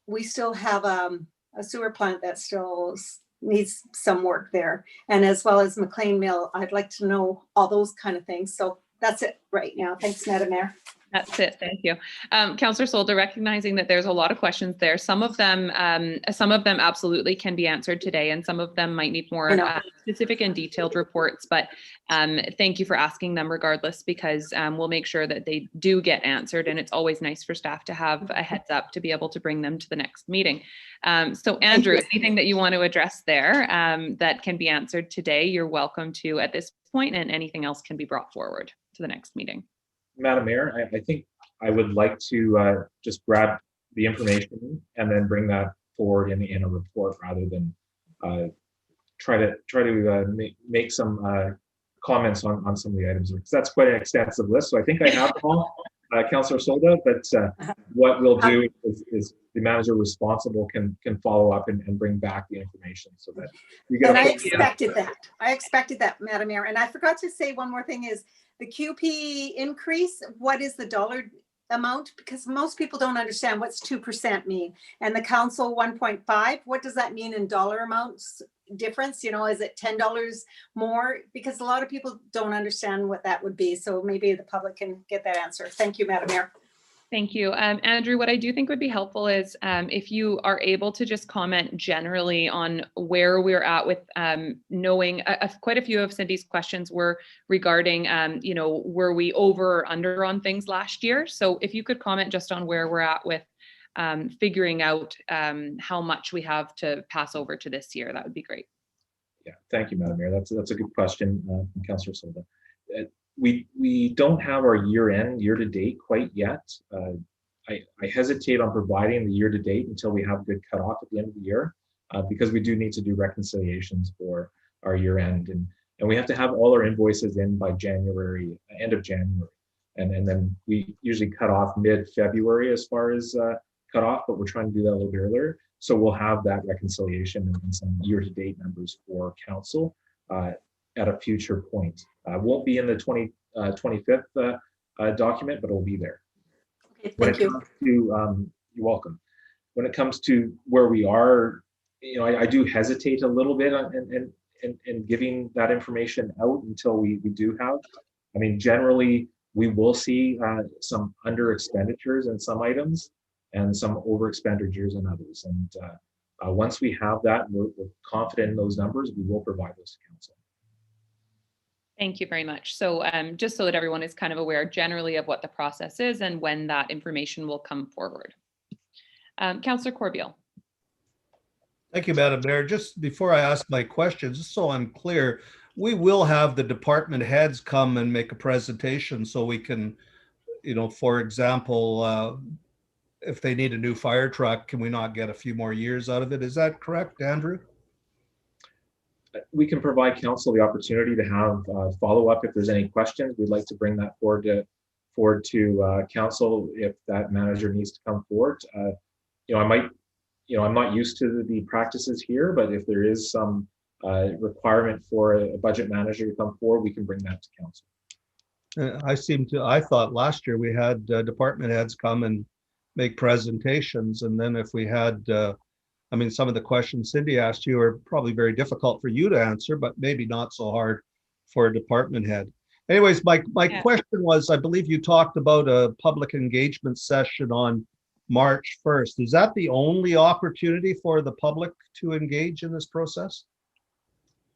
we still have a sewer plant that still needs some work there. And as well as McLean Mill, I'd like to know all those kind of things. So that's it right now. Thanks, Madam Mayor. That's it. Thank you. Councillor Solder, recognizing that there's a lot of questions there. Some of them absolutely can be answered today, and some of them might need more specific and detailed reports. But thank you for asking them regardless, because we'll make sure that they do get answered. And it's always nice for staff to have a heads up to be able to bring them to the next meeting. So Andrew, anything that you want to address there that can be answered today, you're welcome to at this point, and anything else can be brought forward to the next meeting. Madam Mayor, I think I would like to just grab the information and then bring that forward in a report, rather than try to make some comments on some of the items, because that's quite an extensive list. So I think I have them all, Councillor Solda, but what we'll do is the manager responsible can follow up and bring back the information so that you get. And I expected that. I expected that, Madam Mayor. And I forgot to say one more thing is the QP increase. What is the dollar amount? Because most people don't understand what's 2% mean. And the council 1.5, what does that mean in dollar amounts difference? You know, is it $10 more? Because a lot of people don't understand what that would be. So maybe the public can get that answer. Thank you, Madam Mayor. Thank you. Andrew, what I do think would be helpful is if you are able to just comment generally on where we're at with knowing quite a few of Cindy's questions were regarding, were we over or under on things last year? So if you could comment just on where we're at with figuring out how much we have to pass over to this year, that would be great. Yeah, thank you, Madam Mayor. That's a good question from Councillor Solda. We don't have our year-to-date quite yet. I hesitate on providing the year-to-date until we have a good cutoff at the end of the year, because we do need to do reconciliations for our year-end, and we have to have all our invoices in by January, end of January, and then we usually cut off mid-February as far as cutoff, but we're trying to do that a little bit earlier. So we'll have that reconciliation and some year-to-date numbers for council at a future point. Won't be in the 25th document, but it'll be there. Okay, thank you. You're welcome. When it comes to where we are, I do hesitate a little bit in giving that information out until we do have. I mean, generally, we will see some under expenditures in some items and some over expenditures in others. And once we have that, we're confident in those numbers, we will provide those to council. Thank you very much. So just so that everyone is kind of aware generally of what the process is and when that information will come forward. Councillor Corbeil. Thank you, Madam Mayor. Just before I ask my questions, just so I'm clear, we will have the department heads come and make a presentation so we can, for example, if they need a new fire truck, can we not get a few more years out of it? Is that correct, Andrew? We can provide council the opportunity to have follow-up if there's any questions. We'd like to bring that forward to council if that manager needs to come forward. I'm not used to the practices here, but if there is some requirement for a budget manager to come forward, we can bring that to council. I thought last year we had department heads come and make presentations, and then if we had I mean, some of the questions Cindy asked you are probably very difficult for you to answer, but maybe not so hard for a department head. Anyways, my Yeah. question was, I believe you talked about a public engagement session on March 1st. Is that the only opportunity for the public to engage in this process?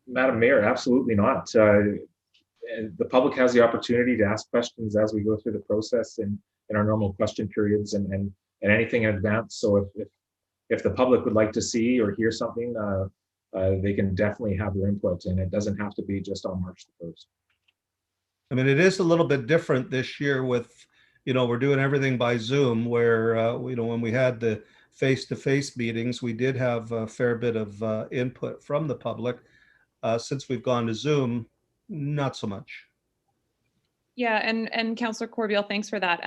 Madam Mayor, absolutely not. And the public has the opportunity to ask questions as we go through the process in our normal question periods and anything in advance. So if the public would like to see or hear something, they can definitely have their input, and it doesn't have to be just on March the 1st. I mean, it is a little bit different this year with, we're doing everything by Zoom where, when we had the face-to-face meetings, we did have a fair bit of input from the public. Since we've gone to Zoom, not so much. Yeah, and Councillor Corbeil, thanks for that.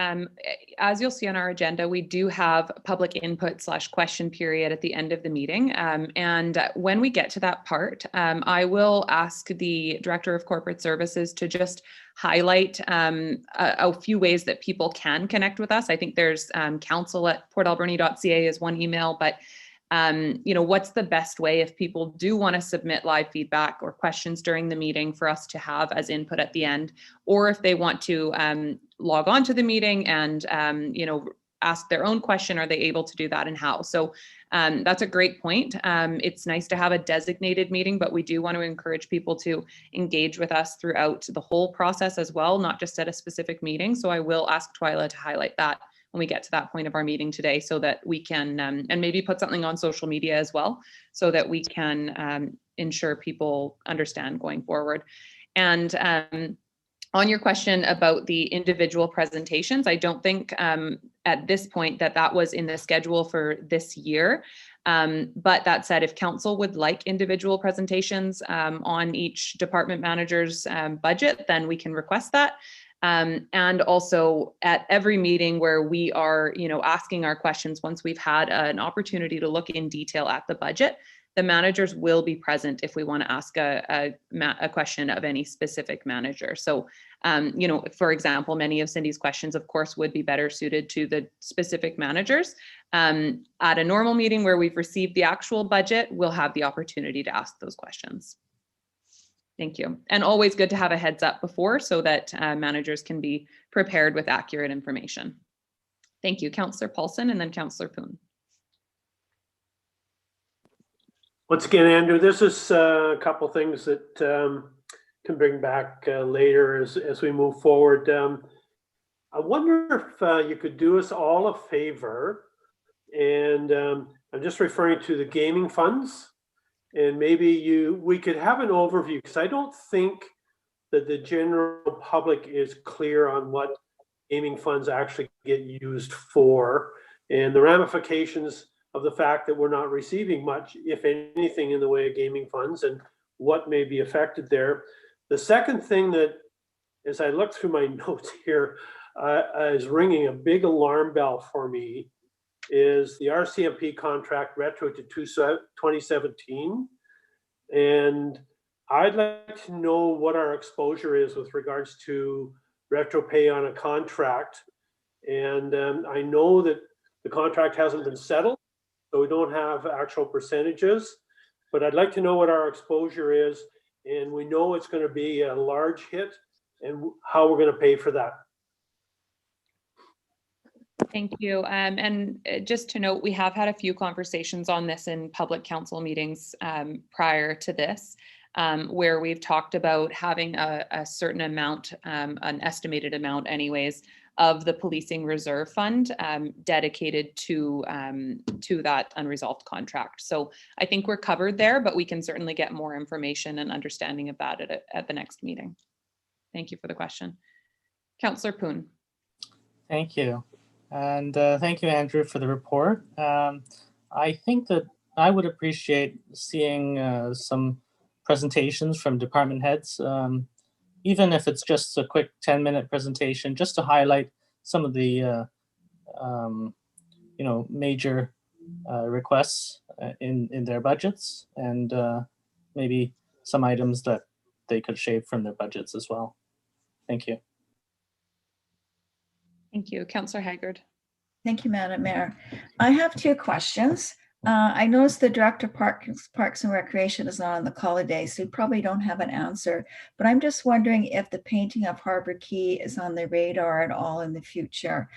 As you'll see on our agenda, we do have public input / question period at the end of the meeting. And when we get to that part, I will ask the Director of Corporate Services to just highlight a few ways that people can connect with us. I think there's council@portalberni.ca is one email, but what's the best way if people do want to submit live feedback or questions during the meeting for us to have as input at the end, or if they want to log on to the meeting and, ask their own question, are they able to do that and how? So that's a great point. It's nice to have a designated meeting, but we do want to encourage people to engage with us throughout the whole process as well, not just at a specific meeting. So I will ask Twyla to highlight that when we get to that point of our meeting today, so that we can, and maybe put something on social media as well, so that we can ensure people understand going forward. And on your question about the individual presentations, I don't think at this point that was in the schedule for this year. But that said, if council would like individual presentations on each department manager's budget, then we can request that. And also at every meeting where we are, asking our questions, once we've had an opportunity to look in detail at the budget, the managers will be present if we want to ask a question of any specific manager. So, for example, many of Cindy's questions, of course, would be better suited to the specific managers. At a normal meeting where we've received the actual budget, we'll have the opportunity to ask those questions. Thank you. And always good to have a heads up before so that managers can be prepared with accurate information. Thank you, Councillor Paulson, and then Councillor Poon. Once again, Andrew, this is a couple things that can bring back later as we move forward. I wonder if you could do us all a favor, and I'm just referring to the gaming funds. And maybe we could have an overview, because I don't think that the general public is clear on what gaming funds actually get used for, and the ramifications of the fact that we're not receiving much, if anything, in the way of gaming funds, and what may be affected there. The second thing that, as I look through my notes here, is ringing a big alarm bell for me, is the RCMP contract retro to 2017. And I'd like to know what our exposure is with regards to retro pay on a contract. And I know that the contract hasn't been settled, so we don't have actual percentages, but I'd like to know what our exposure is. And we know it's going to be a large hit, and how we're going to pay for that. Thank you. And just to note, we have had a few conversations on this in public council meetings prior to this, where we've talked about having a certain amount, an estimated amount anyways, of the policing reserve fund dedicated to that unresolved contract. So I think we're covered there, but we can certainly get more information and understanding about it at the next meeting. Thank you for the question. Councillor Poon. Thank you. And thank you, Andrew, for the report. I think that I would appreciate seeing some presentations from department heads, even if it's just a quick 10-minute presentation, just to highlight some of the major requests in their budgets, and maybe some items that they could shave from their budgets as well. Thank you. Thank you. Councillor Haggard. Thank you, Madam Mayor. I have two questions. I noticed the director of Parks and Recreation is not on the call today, so you probably don't have an answer. But I'm just wondering if the painting of Harbor Key is on the radar at all in the future.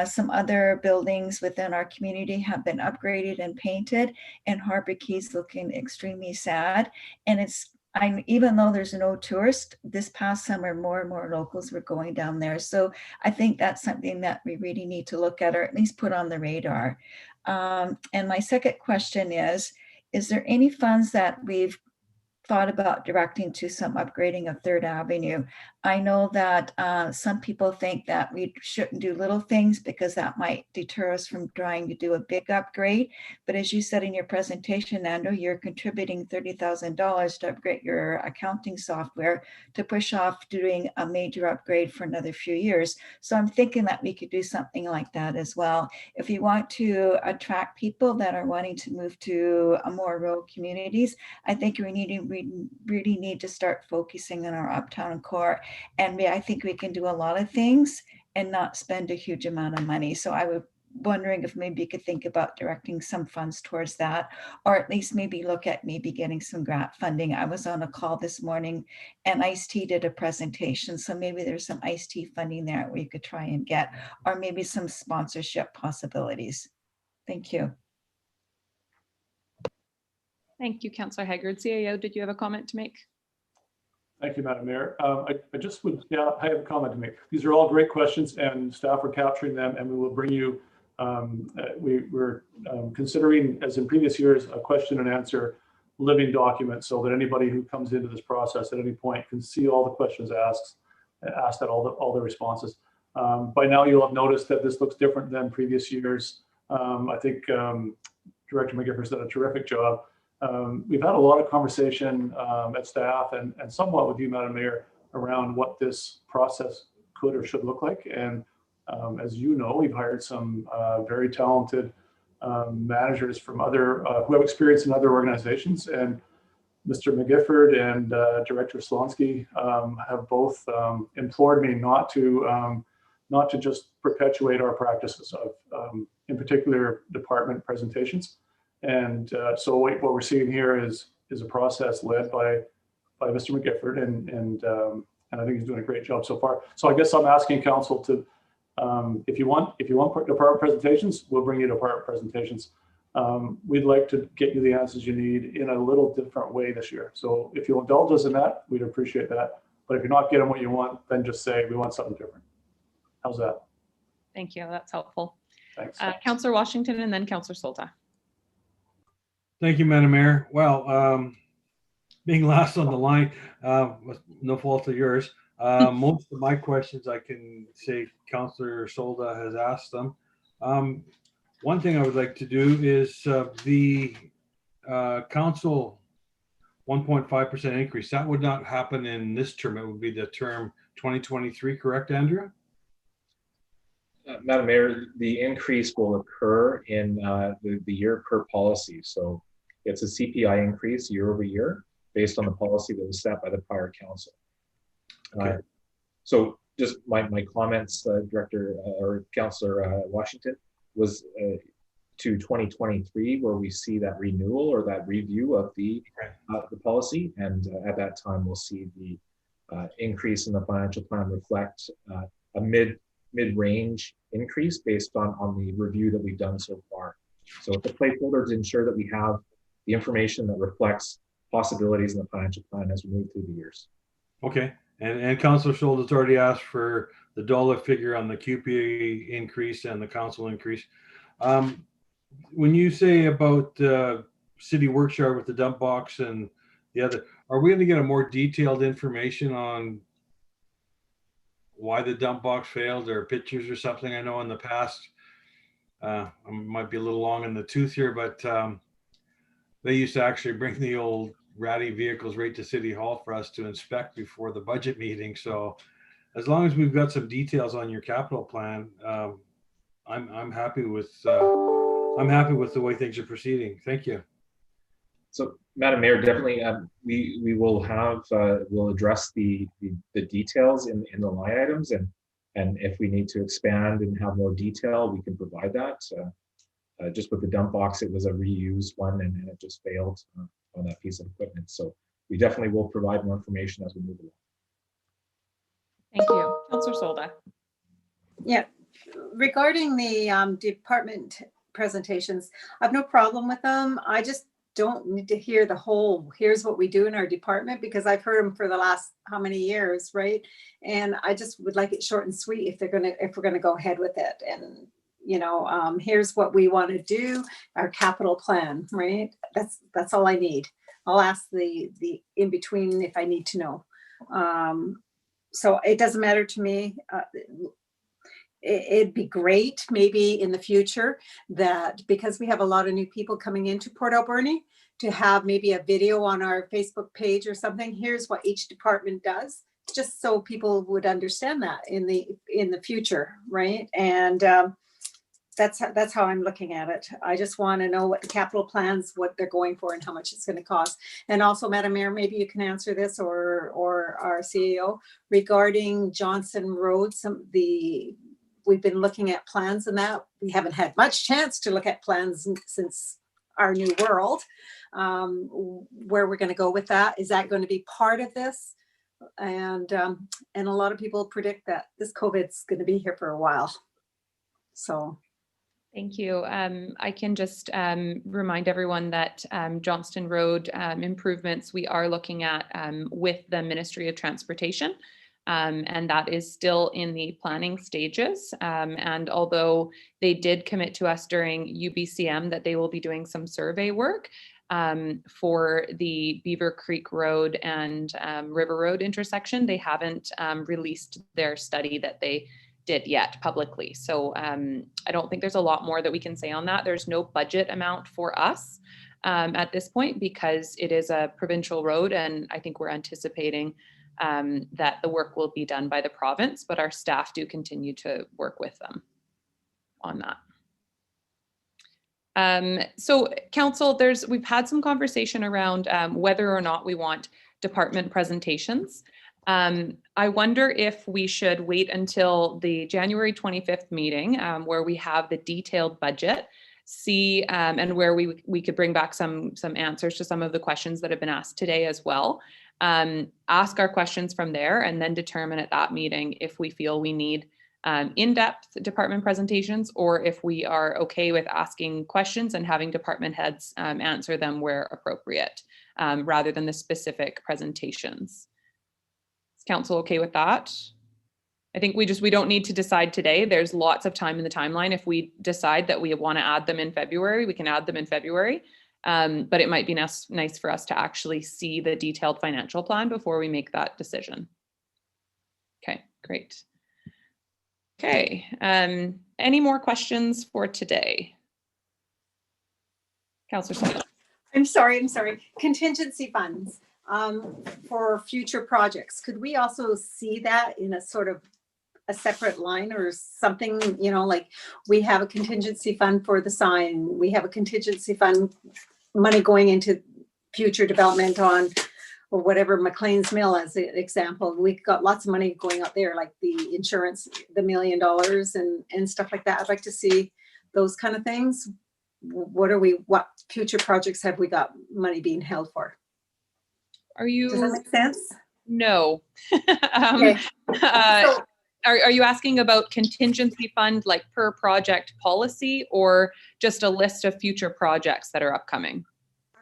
Some other buildings within our community have been upgraded and painted, and Harbor Key is looking extremely sad. And even though there's no tourist, this past summer, more and more locals were going down there. So I think that's something that we really need to look at, or at least put on the radar. And my second question is there any funds that we've thought about directing to some upgrading of Third Avenue? I know that some people think that we shouldn't do little things because that might deter us from trying to do a big upgrade. But as you said in your presentation, Andrew, you're contributing $30,000 to upgrade your accounting software to push off doing a major upgrade for another few years. So I'm thinking that we could do something like that as well. If you want to attract people that are wanting to move to a more rural communities, I think we really need to start focusing on our uptown core. And I think we can do a lot of things and not spend a huge amount of money. So I was wondering if maybe you could think about directing some funds towards that, or at least maybe look at maybe getting some grant funding. I was on a call this morning and ICE-T did a presentation. So maybe there's some ICE-T funding there where you could try and get, or maybe some sponsorship possibilities. Thank you. Thank you, Councillor Haggard. CAO, did you have a comment to make? Thank you, Madam Mayor. I just would, I have a comment to make. These are all great questions and staff are capturing them, and we will bring you, we're considering, as in previous years, a question and answer living document so that anybody who comes into this process at any point can see all the questions asked at all the responses. By now you'll have noticed that this looks different than previous years. I think Director McGiffer's done a terrific job. We've had a lot of conversation at staff and somewhat with you, Madam Mayor, around what this process could or should look like. And as you know, we've hired some very talented managers from other, who have experience in other organizations. And Mr. McGifford and Director Slonsky have both implored me not to just perpetuate our practices of, in particular, department presentations. And so what we're seeing here is a process led by Mr. McGifford, and I think he's doing a great job so far. So I guess I'm asking council to, if you want department presentations, we'll bring you department presentations. We'd like to get you the answers you need in a little different way this year. So if you'll indulge us in that, we'd appreciate that. But if you're not getting what you want, then just say we want something different. How's that? Thank you. That's helpful. Thanks. Councillor Washington and then Councillor Solta. Thank you, Madam Mayor. Well, being last on the line, no fault of yours. Most of my questions, I can say Councillor Solda has asked them. One thing I would like to do is the council 1.5% increase. That would not happen in this term. It would be the term 2023, correct, Andrew? Madam Mayor, the increase will occur in the year per policy. So it's a CPI increase year over year based on the policy that was set by the prior council. Okay. So just my comments, Director or Councillor Washington, was to 2023, where we see that renewal or that review of the policy, and at that time we'll see the increase in the financial plan reflect a mid-range increase based on the review that we've done so far. So it's a placeholder to ensure that we have the information that reflects possibilities in the financial plan as we move through the years. Okay, and Councillor Schultz has already asked for the dollar figure on the QPA increase and the council increase. When you say about city workshop with the dump box and the other, are we going to get a more detailed information on why the dump box failed, or pictures or something? I know in the past, I might be a little long in the tooth here, but they used to actually bring the old ratty vehicles right to City Hall for us to inspect before the budget meeting. So as long as we've got some details on your capital plan, I'm happy with the way things are proceeding. Thank you. So, Madam Mayor, definitely we will have we'll address the details in the line items, and if we need to expand and have more detail, we can provide that. just with the dump box, it was a reused one and it just failed on that piece of equipment. So we definitely will provide more information as we move along. Thank you. Councillor Solda. Yeah, regarding the department presentations, I have no problem with them. I just don't need to hear the whole, here's what we do in our department, because I've heard them for the last how many years, right? And I just would like it short and sweet if we're gonna go ahead with it. And here's what we want to do, our capital plan, right? That's all I need. I'll ask the in between if I need to know. So it doesn't matter to me. It'd be great maybe in the future that, because we have a lot of new people coming into Port Alberni, to have maybe a video on our Facebook page or something. Here's what each department does, just so people would understand that in the future, right? And that's how I'm looking at it. I just want to know what the capital plans, what they're going for, and how much it's going to cost. And also, Madam Mayor, maybe you can answer this, or our CEO, regarding Johnson Road. We've been looking at plans and that. We haven't had much chance to look at plans since our new world. Where we're going to go with that. Is that going to be part of this? And a lot of people predict that this COVID's going to be here for a while. So. Thank you. I can just remind everyone that Johnston Road improvements we are looking at with the Ministry of Transportation, and that is still in the planning stages. And although they did commit to us during UBCM that they will be doing some survey work for the Beaver Creek Road and River Road intersection, they haven't released their study that they did yet publicly. So I don't think there's a lot more that we can say on that. There's no budget amount for us at this point because it is a provincial road, and I think we're anticipating that the work will be done by the province, but our staff do continue to work with them on that. So council, we've had some conversation around whether or not we want department presentations. I wonder if we should wait until the January 25th meeting where we have the detailed budget, see and where we could bring back some answers to some of the questions that have been asked today as well. Ask our questions from there and then determine at that meeting if we feel we need in-depth department presentations, or if we are okay with asking questions and having department heads answer them where appropriate, rather than the specific presentations. Is council okay with that? I think we don't need to decide today. There's lots of time in the timeline. If we decide that we want to add them in February, we can add them in February. But it might be nice for us to actually see the detailed financial plan before we make that decision. Okay, great. Okay, any more questions for today? Councillor Smith. I'm sorry. Contingency funds for future projects. Could we also see that in a sort of a separate line or something, like we have a contingency fund for the sign, we have a contingency fund, money going into future development on, or whatever, McLean's Mill as an example. We've got lots of money going out there, like the insurance, the $1 million and stuff like that. I'd like to see those kind of things. What future projects have we got money being held for? Does that make sense? No. Okay. Are you asking about contingency fund, like per project policy, or just a list of future projects that are upcoming?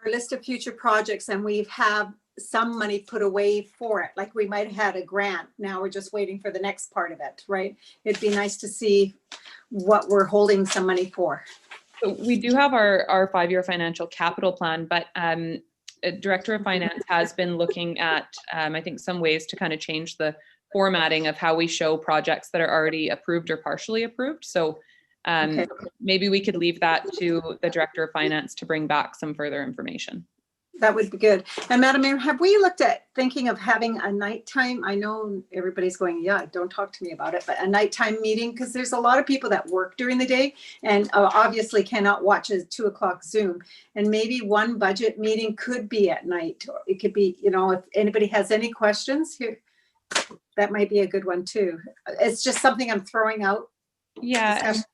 Our list of future projects, and we have some money put away for it. Like we might have had a grant. Now we're just waiting for the next part of it, right? It'd be nice to see what we're holding some money for. So we do have our 5-year financial capital plan, but Director of Finance has been looking at, I think, some ways to kind of change the formatting of how we show projects that are already approved or partially approved. So okay, maybe we could leave that to the Director of Finance to bring back some further information. That would be good. And Madam Mayor, have we looked at thinking of having a nighttime? I know everybody's going, yeah, don't talk to me about it, but a nighttime meeting, because there's a lot of people that work during the day and obviously cannot watch a 2 o'clock Zoom. And maybe one budget meeting could be at night. Or it could be, if anybody has any questions here, that might be a good one too. It's just something I'm throwing out. Yeah, so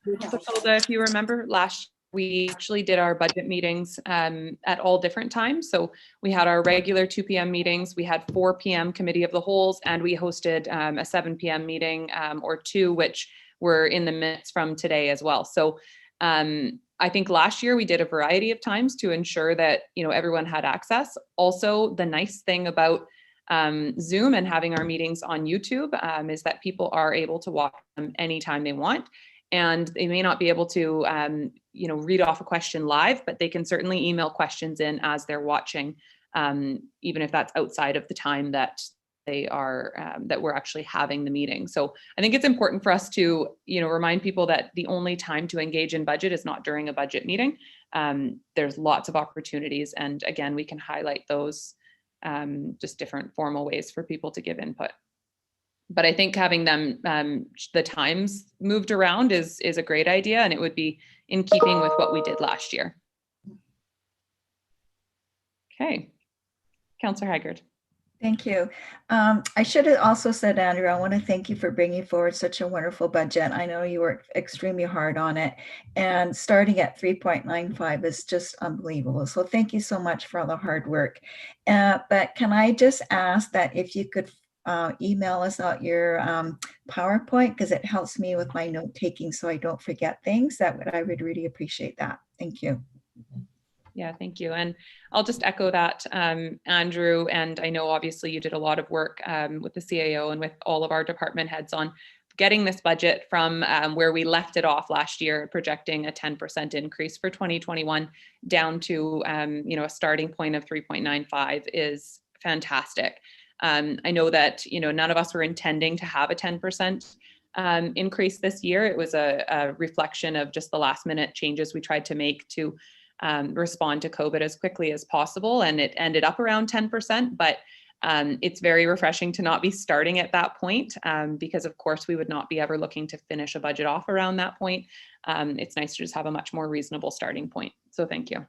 if you remember last we actually did our budget meetings at all different times. So we had our regular 2 p.m. meetings, we had 4 p.m. committee of the wholes, and we hosted a 7 p.m. meeting or 2, which were in the minutes from today as well. So I think last year we did a variety of times to ensure that, you know, everyone had access. Also, the nice thing about Zoom and having our meetings on YouTube is that people are able to watch them anytime they want. And they may not be able to, you know, read off a question live, but they can certainly email questions in as they're watching, even if that's outside of the time that they are, that we're actually having the meeting. So I think it's important for us to, you know, remind people that the only time to engage in budget is not during a budget meeting. There's lots of opportunities. And again, we can highlight those, just different formal ways for people to give input. But I think having them, the times moved around is a great idea, and it would be in keeping with what we did last year. Okay, Councillor Haggard. Thank you. I should have also said, Andrew, I want to thank you for bringing forward such a wonderful budget. I know you worked extremely hard on it, and starting at 3.95 is just unbelievable. So thank you so much for all the hard work. But can I just ask that if you could email us out your PowerPoint, because it helps me with my note taking so I don't forget things. I would really appreciate that. Thank you. Yeah, thank you. And I'll just echo that, Andrew. And I know obviously you did a lot of work with the CAO and with all of our department heads on getting this budget from where we left it off last year, projecting a 10% increase for 2021 down to, you know, a starting point of 3.95 is fantastic. I know that, you know, none of us were intending to have a 10% increase this year. It was a reflection of just the last minute changes we tried to make to respond to COVID as quickly as possible. And it ended up around 10%, but it's very refreshing to not be starting at that point because of course we would not be ever looking to finish a budget off around that point. It's nice to just have a much more reasonable starting point. So thank you.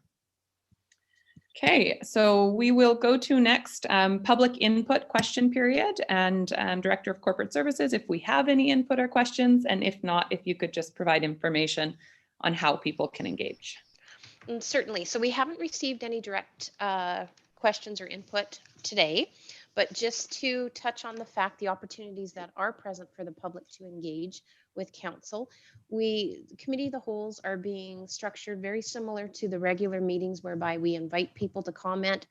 Okay, so we will go to next public input question period, and Director of Corporate Services, if we have any input or questions, and if not, if you could just provide information on how people can engage. Certainly. So we haven't received any direct questions or input today, but just to touch on the fact, the opportunities that are present for the public to engage with council, Committee of the Wholes are being structured very similar to the regular meetings, whereby we invite people to comment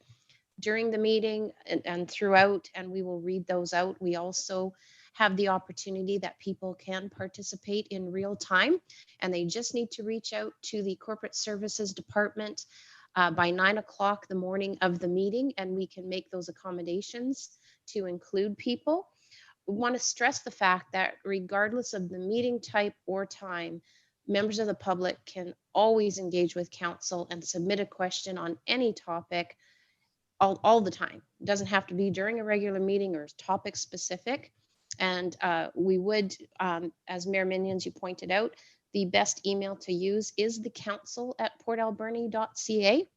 during the meeting and throughout, and we will read those out. We also have the opportunity that people can participate in real time, and they just need to reach out to the Corporate Services Department by 9 o'clock the morning of the meeting, and we can make those accommodations to include people. We want to stress the fact that regardless of the meeting type or time, members of the public can always engage with council and submit a question on any topic all the time. It doesn't have to be during a regular meeting or topic specific. And we would, as Mayor Minions, you pointed out, the best email to use is the council@portalberni.ca,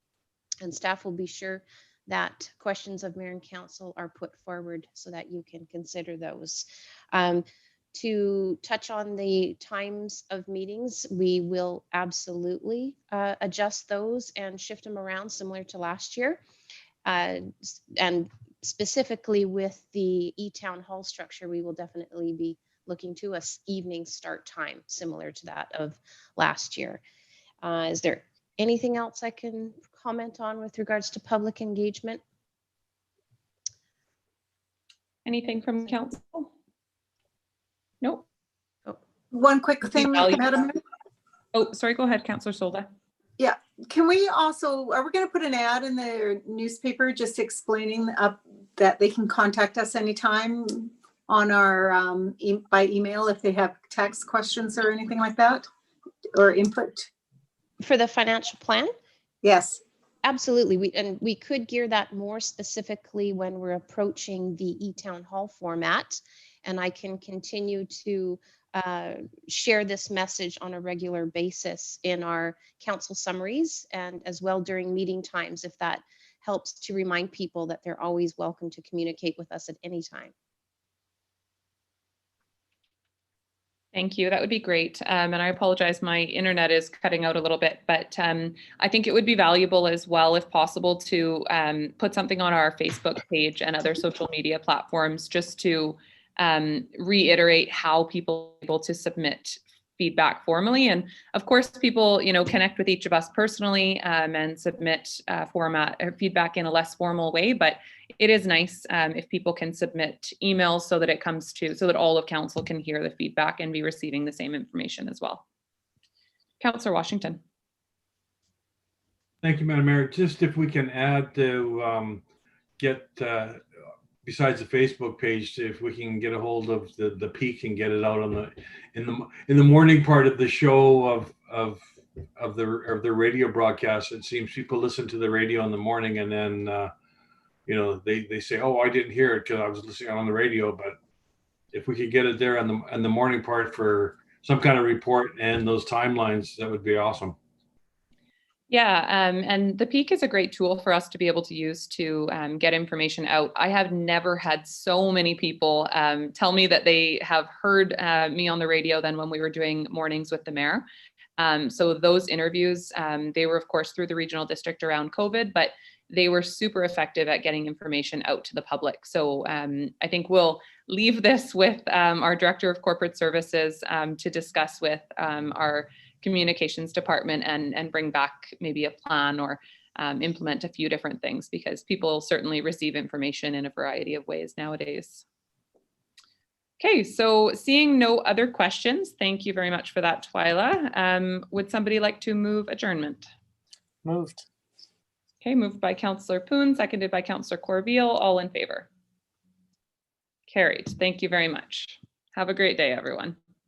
and staff will be sure that questions of Mayor and Council are put forward so that you can consider those. To touch on the times of meetings, we will absolutely adjust those and shift them around similar to last year. And specifically with the e-town hall structure, we will definitely be looking to a evening start time similar to that of last year. Is there anything else I can comment on with regards to public engagement? Anything from council? Nope. One quick thing, Madam Mayor. Oh, sorry, go ahead, Councillor Solda. Yeah, can we also, are we going to put an ad in the newspaper just explaining that they can contact us anytime on our by email if they have text questions or anything like that, or input? For the financial plan? Yes. Absolutely. We could gear that more specifically when we're approaching the e-town hall format, and I can continue to share this message on a regular basis in our council summaries and as well during meeting times, if that helps to remind people that they're always welcome to communicate with us at any time. Thank you. That would be great. And I apologize, my internet is cutting out a little bit, but I think it would be valuable as well, if possible, to put something on our Facebook page and other social media platforms just to reiterate how people are able to submit feedback formally. And of course, people, connect with each of us personally and submit format or feedback in a less formal way. But it is nice if people can submit emails so that all of council can hear the feedback and be receiving the same information as well. Councillor Washington. Thank you, Madam Mayor. Just if we can add to get besides the Facebook page, if we can get a hold of the peak and get it out on in the morning part of the show of the radio broadcast. It seems people listen to the radio in the morning and then they say, oh, I didn't hear it because I was listening on the radio. But if we could get it there on the morning part for some kind of report and those timelines, that would be awesome. Yeah, and the Peak is a great tool for us to be able to use to get information out. I have never had so many people tell me that they have heard me on the radio than when we were doing mornings with the mayor. So those interviews, they were of course through the regional district around COVID, but they were super effective at getting information out to the public. So I think we'll leave this with our Director of Corporate Services to discuss with our communications department and bring back maybe a plan or implement a few different things, because people certainly receive information in a variety of ways nowadays. Okay, so seeing no other questions, thank you very much for that, Twyla. Would somebody like to move adjournment? Moved. Okay, moved by Councillor Poon, seconded by Councillor Corbeil. All in favor? Carried. Thank you very much. Have a great day, everyone.